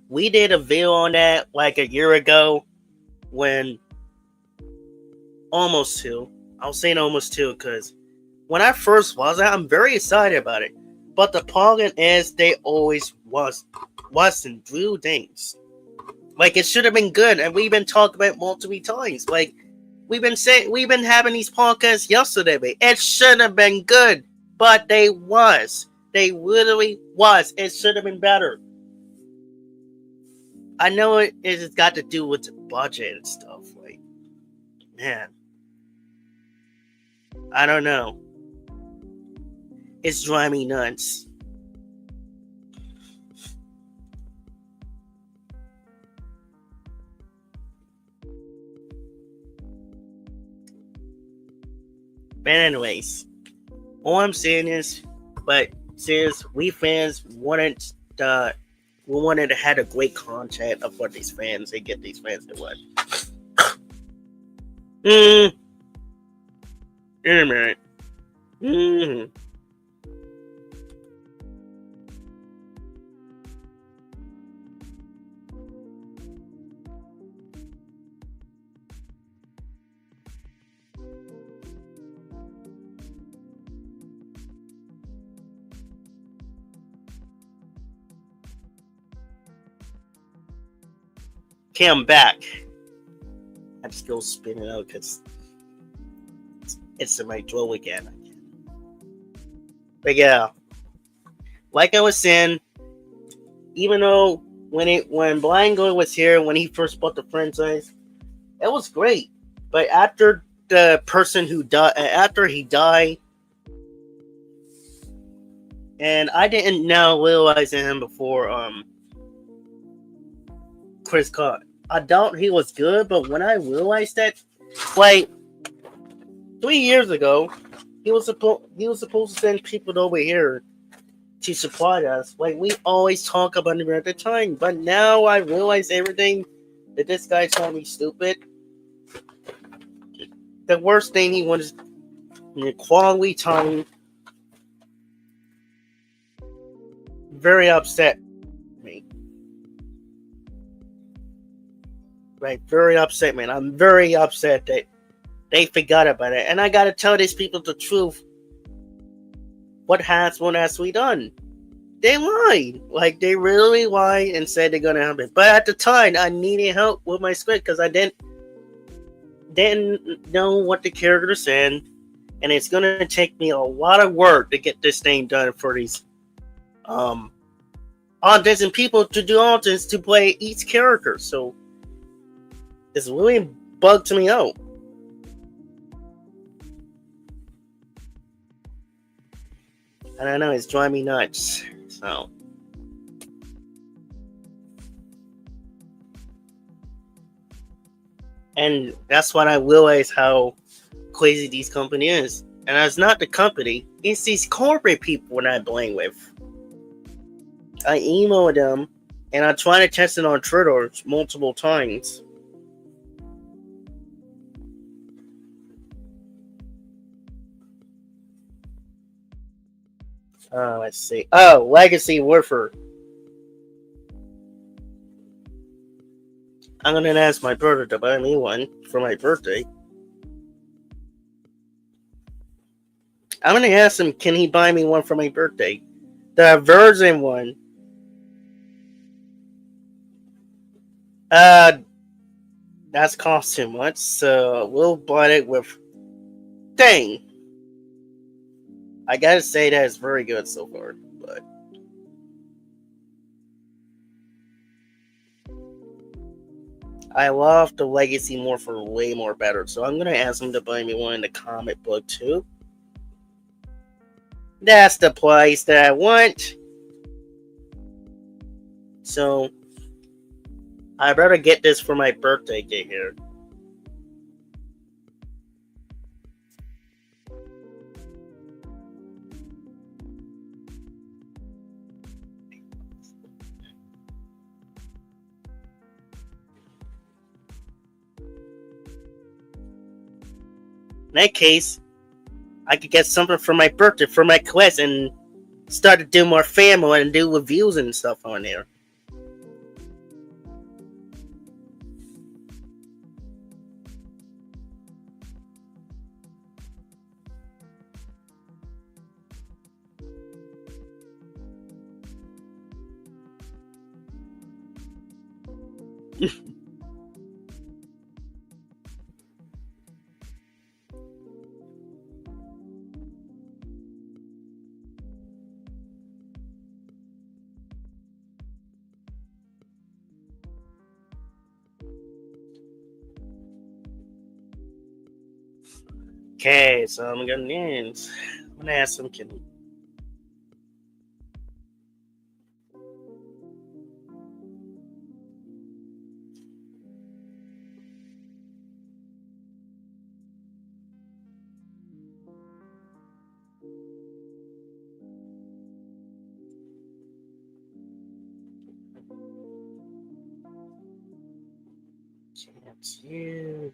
we did a video on that like a year ago, when almost two. I was saying almost two, because when I first was out, I'm very excited about it. But the problem is they always wasn't do things. Like it should have been good, and we've been talking about it multiple times. Like we've been having these podcasts yesterday. But it should have been good, but they literally was. It should have been better. I know it's got to do with the budget and stuff. Like, man, I don't know. It's driving me nuts. But anyways, all I'm saying is, but since we fans we wanted to have a great content of what these fans they get these fans to what. In a minute. Okay, I'm back. I just go spin it out because it's in my throat again. But yeah, like I was saying, even though when Blind Guy was here when he first bought the franchise, it was great. But after the person who died, after he died, and I didn't now realize him before Chris Cott. I doubt he was good, but when I realized that, like 3 years ago, he was supposed to send people over here to supply us. Like we always talk about him at the time, but now I realize everything that this guy told me stupid. The worst thing he wanted is quality time. Very upset me. Right, very upset, man. I'm very upset that they forgot about it. And I gotta tell these people the truth. What has we done? They lied. Like, they really lied and said they're gonna help it. But at the time, I needed help with my script because I didn't know what the character said. And it's gonna take me a lot of work to get this thing done for these artists and people to do artists to play each character. So it's really bugged me out. I don't know, it's driving me nuts. So and that's when I realized how crazy these company is. And it's not the company, it's these corporate people that I blame with. I emailed them and I tried to test it on Twitter multiple times. Let's see. Oh, Legacy Warfare. I'm gonna ask my brother to buy me one for my birthday. I'm gonna ask him, can he buy me one for my birthday? The version one. That's cost too much, so we'll buy it with. Dang. I gotta say that it's very good so far, but I love the Legacy Morphin way more better, so I'm gonna ask him to buy me one in the comic book too. That's the price that I want. So I better get this for my birthday get here. In that case, I could get something for my birthday, for my quest, and start to do more family and do reviews and stuff on there. Okay, so I'm gonna ask him, can can't you?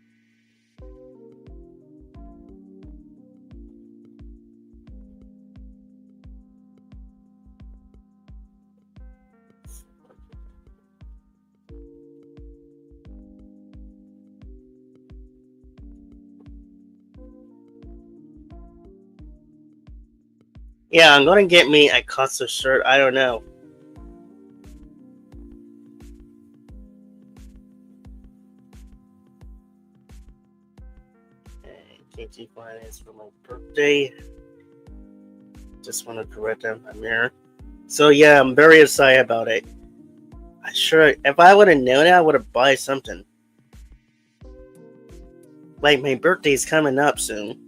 Yeah, I'm gonna get me a custom shirt. I don't know. Can't you find this for my birthday? Just want to correct them. I'm here. So yeah, I'm very excited about it. If I would have known it, I would have bought something. Like my birthday's coming up soon.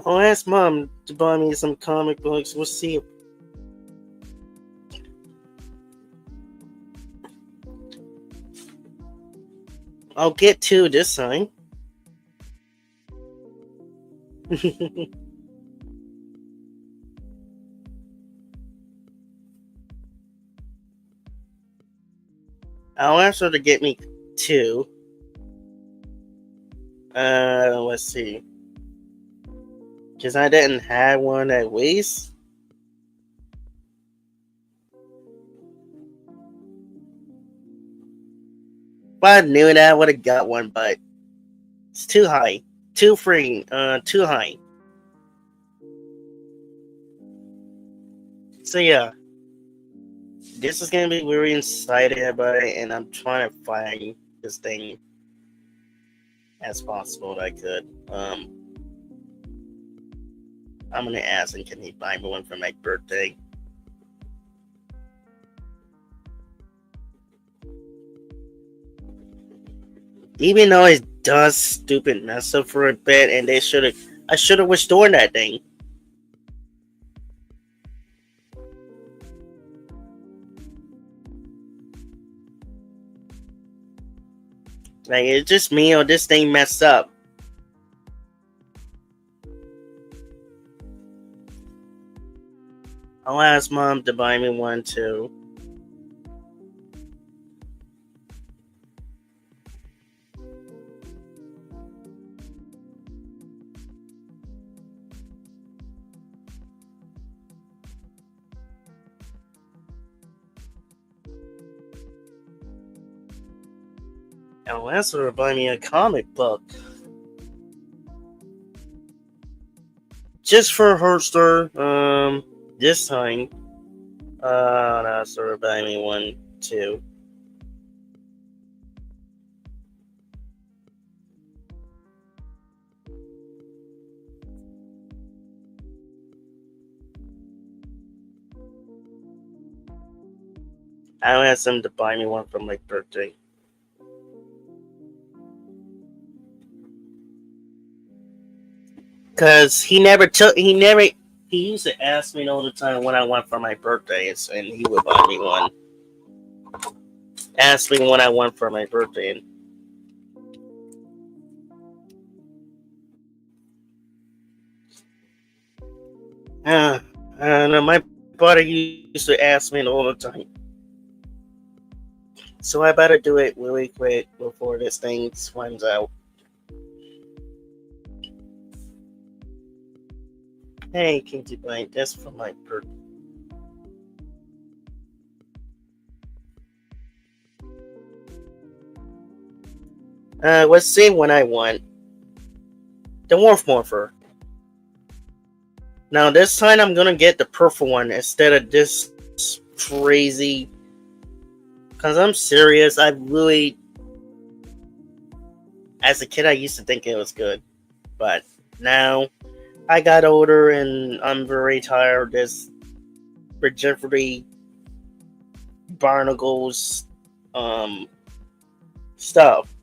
I'll ask Mom to buy me some comic books. We'll see. I'll get two this time. I'll ask her to get me two. Let's see. Because I didn't have one at least. If I knew that, I would have got one, but it's too high. Too high. So yeah. This is gonna be very excited about it, and I'm trying to find this thing as possible that I could. I'm gonna ask him, can he buy me one for my birthday? Even though it does stupid mess up for a bit, and I should have restored that thing. Like, it's just me or this thing messed up. I'll ask Mom to buy me one too. I'll ask her to buy me a comic book. Just for her store, this time. I'll ask her to buy me one too. I'll ask them to buy me one for my birthday. Cause he used to ask me all the time what I want for my birthday, and he would buy me one. Ask me what I want for my birthday. I don't know, my brother used to ask me all the time. So I better do it really quick before this thing runs out. Hey, can you buy this for my birthday? Let's see what I want. The Morphin. Now this time I'm gonna get the purple one instead of this crazy. Because I'm serious, I really, as a kid, I used to think it was good. But now, I got older and I'm very tired of this rigidity, barnacles, stuff.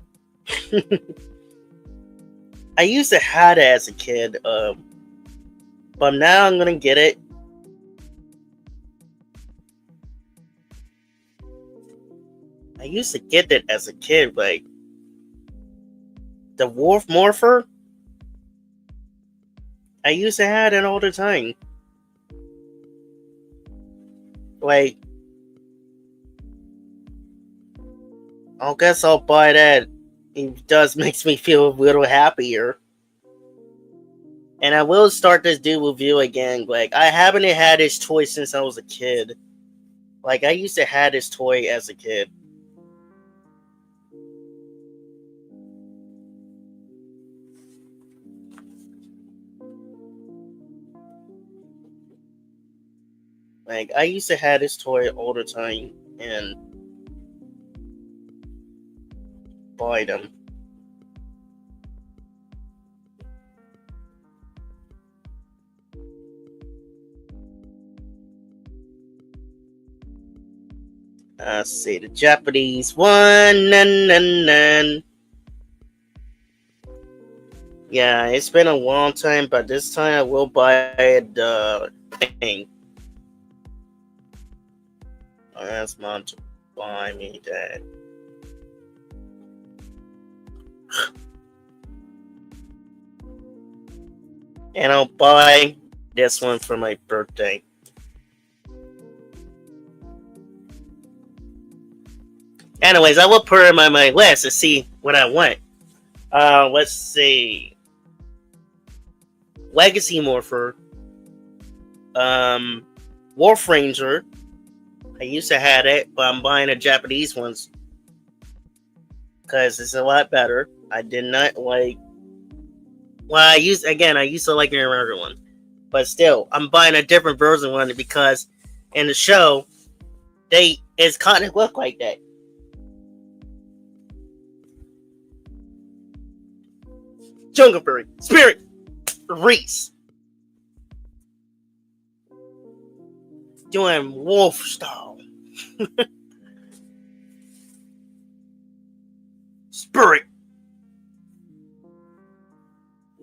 I used to have it as a kid, but now I'm gonna get it. I used to get it as a kid, like the wolf morpher. I used to have it all the time. Like, I guess I'll buy that. It does makes me feel a little happier. And I will start this dude review again. Like, I haven't had this toy since I was a kid. Like, I used to have this toy as a kid. Like, I used to have this toy all the time and buy them. Let's see, the Japanese one. Yeah, it's been a long time, but this time I will buy the thing. That's not to buy me that. And I'll buy this one for my birthday. Anyways, I will put it on my list to see what I want. Let's see. Legacy Morpher. Wolf Ranger. I used to have it, but I'm buying the Japanese ones because it's a lot better. I did not like. Well, I used to like the American one, but still, I'm buying a different version one because in the show, it's kind of look like that. Jungleberry, Spirit, Reese, doing wolf style. Spirit.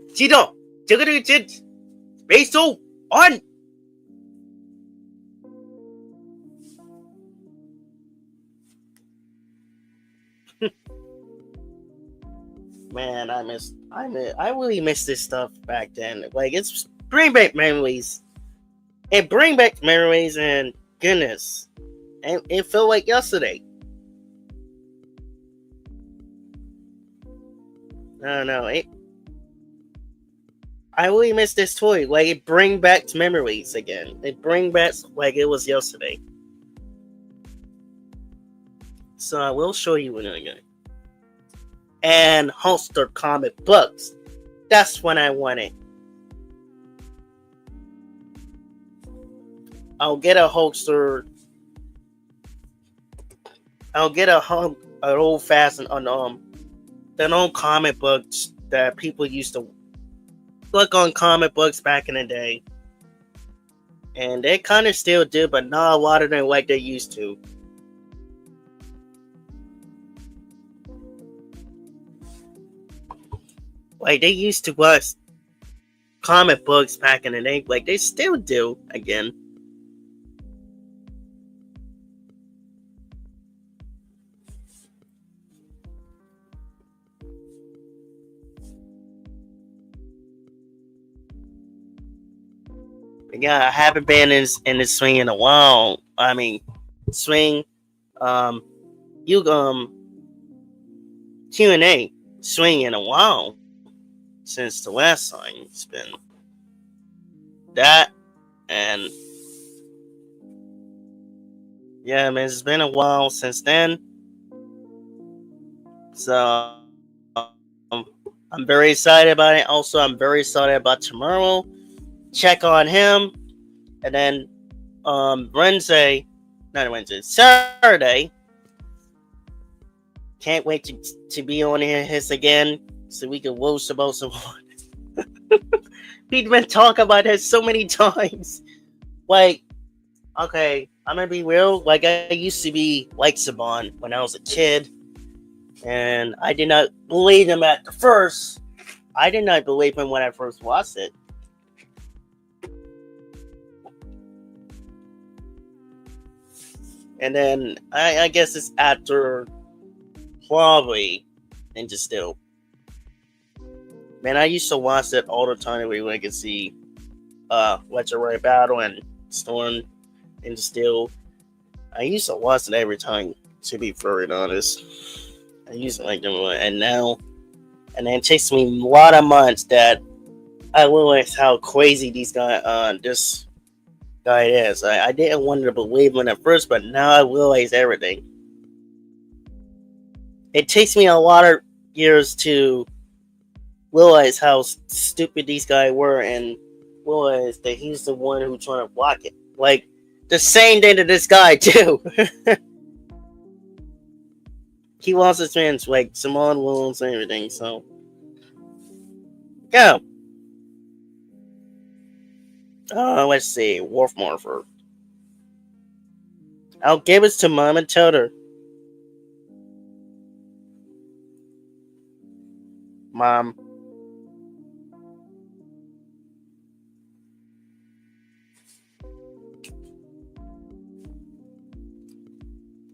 Jido, Jigga Based on. Man, I really miss this stuff back then. Like, it's bring back memories. It bring back memories and goodness. And it felt like yesterday. I don't know. I really miss this toy. Like, it bring back memories again. It bring back like it was yesterday. So I will show you when again. And holster comic books. That's when I want it. I'll get a holster. I'll get an old fashioned the old comic books that people used to look on comic books back in the day. And they kind of still do, but not a lot of them like they used to. Like, they used to watch comic books back in the day. Like, they still do, again. But yeah, I haven't been in the swing in a while. I mean, swing, Q&A swing in a while. Since the last time. It's been that, and yeah, man, it's been a while since then. So I'm very excited about it. Also, I'm very excited about tomorrow. Check on him, and then Wednesday not Wednesday, Saturday. Can't wait to be on his again so we can roast about someone. We've been talking about this so many times. Like, okay, I'm gonna be real. Like, I used to be like Saban when I was a kid, and I did not believe him at the first. I did not believe him when I first watched it. And then I guess it's after probably Ninja Steel. Man, I used to watch that all the time when I could see Legendary Battle and Storm Ninja Steel. I used to watch it every time, to be very honest. I used to like them, and now, and then it takes me a lot of months that I realized how crazy this guy is. I didn't want to believe him at first, but now I realize everything. It takes me a lot of years to realize how stupid these guys were and realize that he's the one who's trying to block it. Like, the same thing to this guy, too. He lost his fans, like, Simone Williams and everything, so. Yeah. Let's see. Wolf Morpher. I'll give it to Mom and tell her. Mom.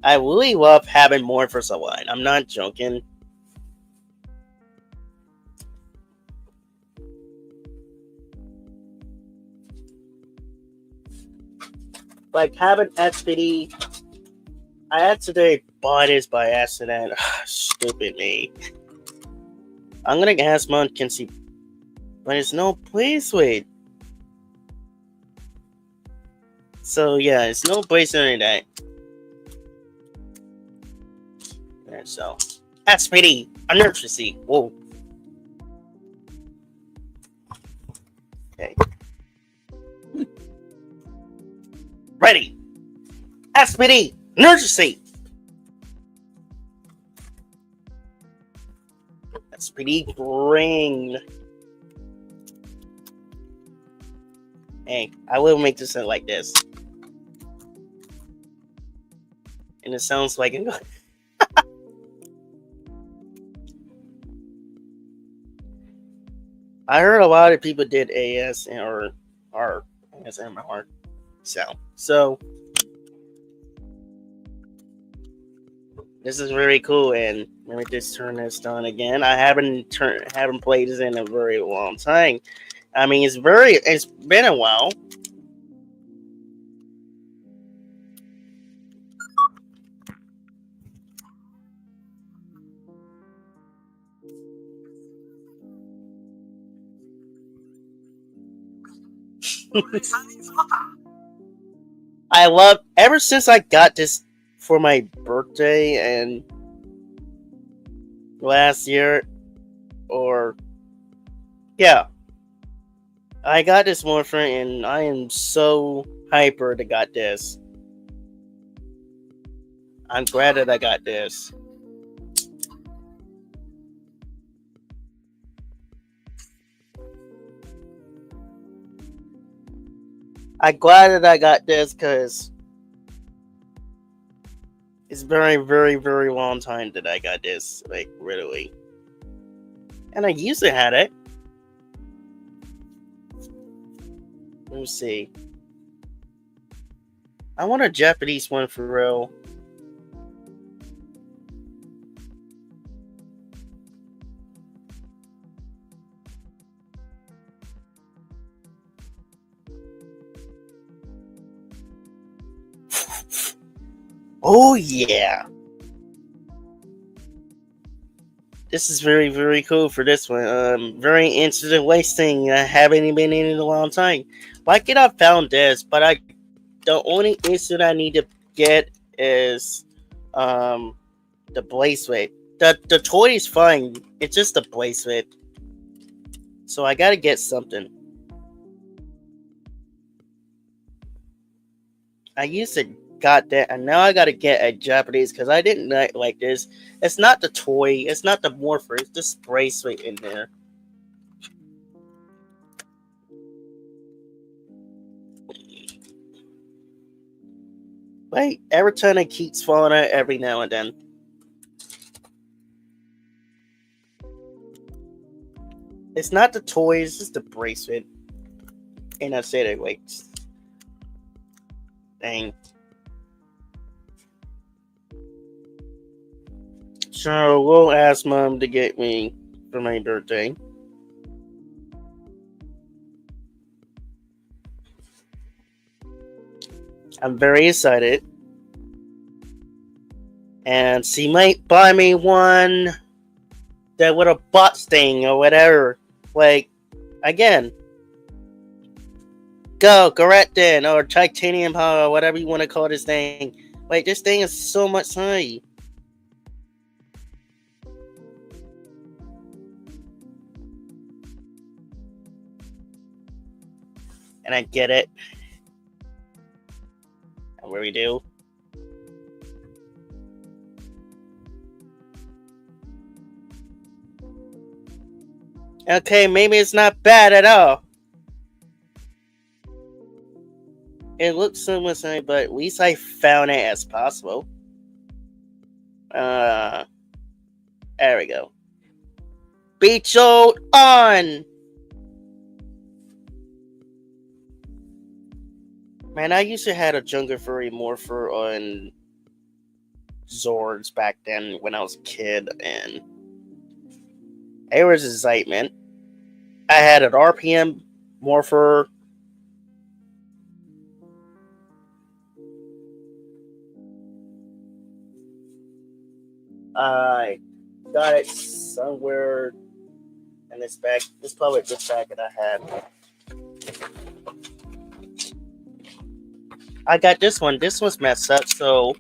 I really love having Morphers alive. I'm not joking. Like having SPD. I accidentally bought this by accident. Stupid me. I'm gonna ask Mom can see, but there's no place wait. So yeah, it's no place or anything. And so SPD, emergency. Whoa. Okay. Ready. SPD, emergency. SPD, bring. Hey, I will make this sound like this. And it sounds like it. I heard a lot of people did AS or ASMR sound. So this is very cool, and let me just turn this on again. I haven't played this in a very long time. I mean, it's been a while. I love ever since I got this for my birthday and last year, or yeah, I got this morphin and I am so hyper to got this. I'm glad that I got this. I'm glad that I got this because it's very, very, very long time that I got this, like, really. And I used to have it. Let me see. I want a Japanese one for real. Oh yeah. This is very, very cool for this one. Very interesting wasting. I haven't been in a long time. Why could I found this? But the only instant I need to get is the bracelet. The toy is fine. It's just the bracelet. So I gotta get something. I used to got that, and now I gotta get a Japanese because I didn't like this. It's not the toy, it's not the morpher, it's the bracelet in there. Like every time it keeps falling out every now and then. It's not the toy, it's just the bracelet. And I said it, wait. Dang. So we'll ask Mom to get me for my birthday. I'm very excited. And she might buy me one that with a butt thing or whatever. Like, again. Go right then, or titanium or whatever you want to call this thing. Wait, this thing is so much high. And I get it. I really do. Okay, maybe it's not bad at all. It looks so much high, but at least I found it as possible. There we go. Beach on! Man, I used to have a Jungle Furry Morpher on Zords back then when I was a kid, and it was excitement. I had an RPM Morpher. I got it somewhere in this bag. This is probably this bag that I had. I got this one. This one's messed up, so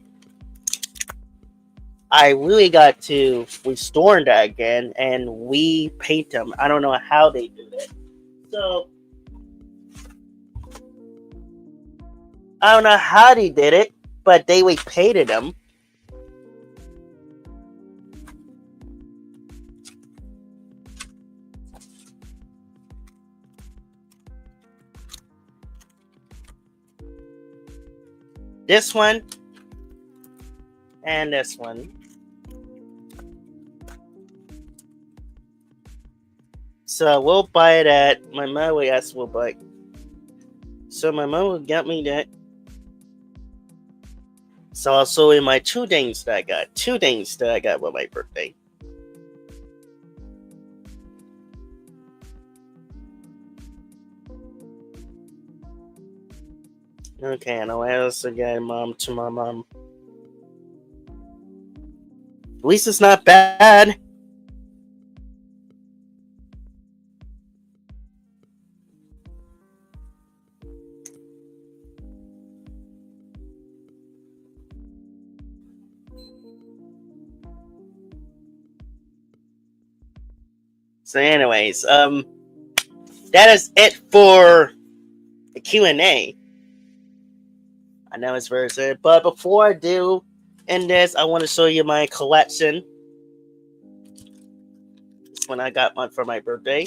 I really got to restore that again and repaint them. I don't know how they do that. So I don't know how they did it, but they repainted them. This one and this one. So we'll buy it at my mother asked we'll buy. So my mother got me that. So I'll show you my two things that I got. Two things that I got for my birthday. Okay, and I'll ask again, Mom, to my mom. At least it's not bad. So anyways, that is it for the Q&A. I know it's very sad, but before I do end this, I want to show you my collection. This one I got one for my birthday.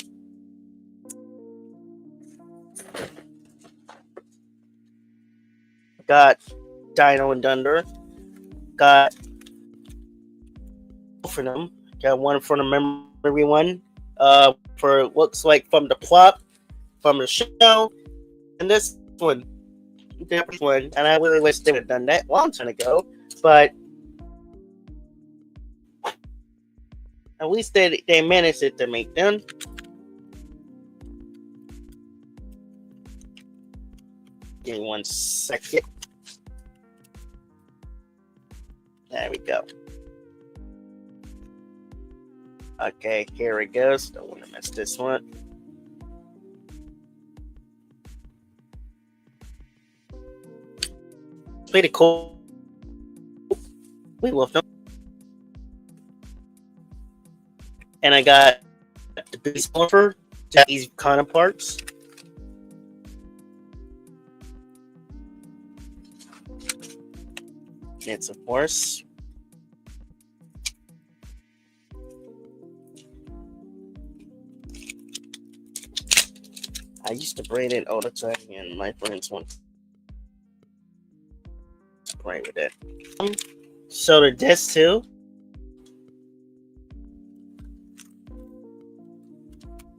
Got Dino and Thunder. Got for them. Got one for the memory one. For looks like from the plot, from the show, and this one. Different one, and I really wish they would have done that a long time ago, but at least they managed it to make them. Give me 1 second. There we go. Okay, here it goes. Don't want to miss this one. Pretty cool. We love them. And I got the Beast Morpher, these counterparts. It's of course I used to braid it all the time, and my friends want to play with it. So the disc too.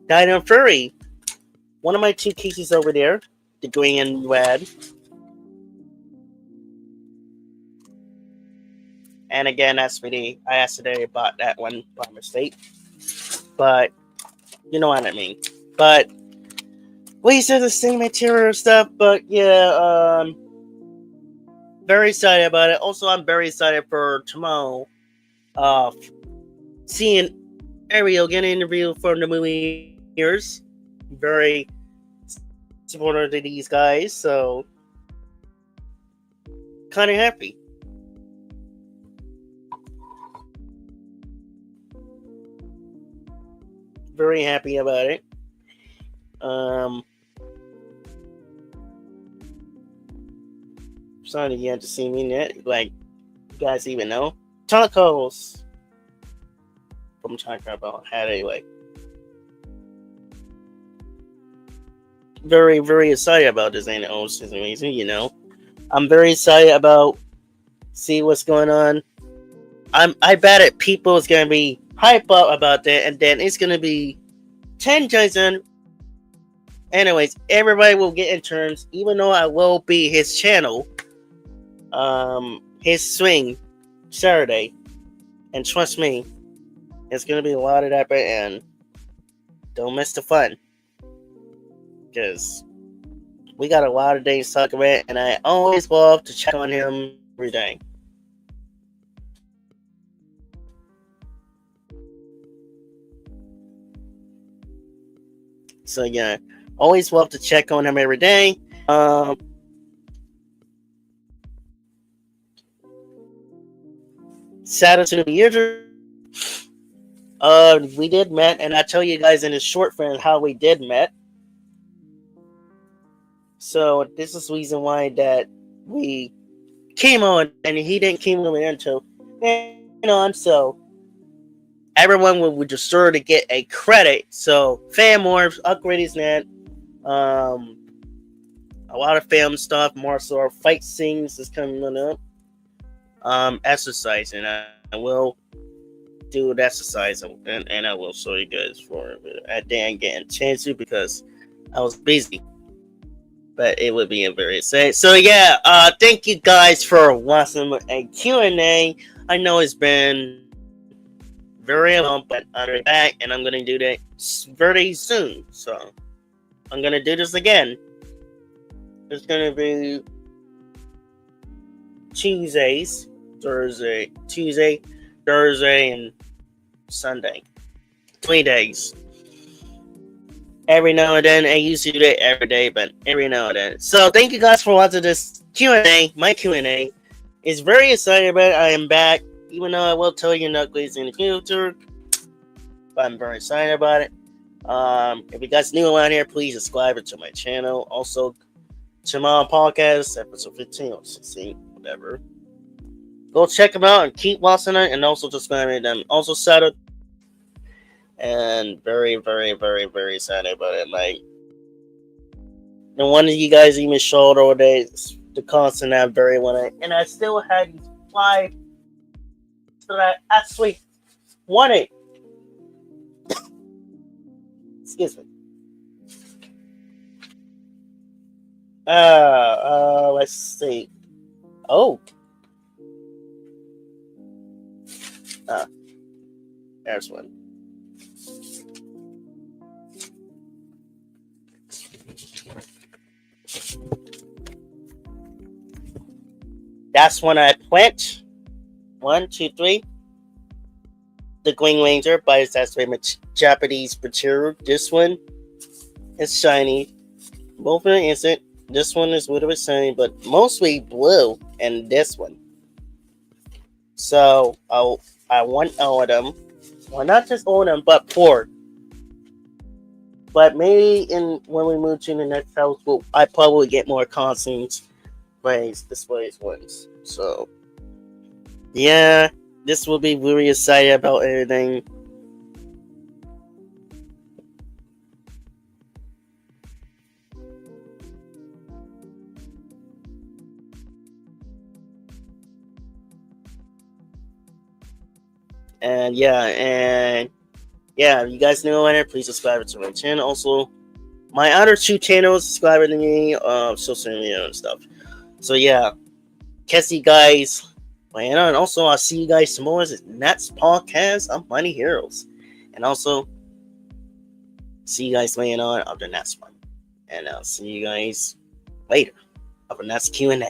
Dino Furry. One of my two cases over there, the green and red. And again, that's really, I accidentally bought that one by mistake. But you know what I mean. But we use the same material stuff, but yeah, very excited about it. Also, I'm very excited for tomorrow. Seeing Ariel get an interview for the movie years. Very supportive to these guys, so kind of happy. Very happy about it. Sorry you had to see me yet. Like, you guys even know? Tacos! I'm talking about how anyway. Very, very excited about this animal season, you know. I'm very excited about see what's going on. I bet it people is gonna be hype up about that, and then it's gonna be 10 times on. Anyways, everybody will get in terms, even though I will be his channel, his swing Saturday, and trust me, it's gonna be a lot of that, and don't miss the fun, because we got a lot of days to talk about, and I always love to check on him every day. So yeah, always love to check on him every day. Saturday to the year. We did met, and I tell you guys in a short film how we did met. So this is the reason why that we came on, and he didn't came on until on. So everyone would deserve to get a credit. So fan morphs, upgrades, that a lot of film stuff, more so fight scenes is coming up. Exercise, and I will do the exercise, and I will show you guys for it. I didn't get a chance to because I was busy, but it would be a very exciting. So yeah, thank you guys for watching a Q&A. I know it's been very long, but I'm back, and I'm gonna do that very soon. So I'm gonna do this again. It's gonna be Tuesday, Thursday, and Sunday. 3 days. Every now and then, I used to do that every day, but every now and then. So thank you guys for watching this Q&A. My Q&A is very excited about it. I am back, even though I will tell you upgrades in the future. But I'm very excited about it. If you guys new around here, please subscribe to my channel. Also, Shamar podcast, episode 15 or 16, whatever. Go check them out and keep watching it, and also subscribe to them. Also, Saturday, and very, very, very, very excited about it. Like, and one of you guys even showed all days the constant I very wanted, and I still had these 5 that I actually wanted. Excuse me. Let's see. Oh. There's one. That's one I plant. 1, 2, 3. The Green Ranger by that's Japanese material. This one is shiny. Both of them isn't. This one is a little bit shiny, but mostly blue. And this one. So I want all of them. Well, not just all of them, but 4. But maybe when we move to the next house, I probably get more constants displays ones. So Yeah, this will be really excited about everything. And you guys know what? Please subscribe to my channel. Also, my other two channels, subscribe to me, social media and stuff. So yeah, catch you guys later. And also, I'll see you guys tomorrow next podcast of Mighty Heroes. And also, see you guys later on of the next one. And I'll see you guys later of the next Q&A.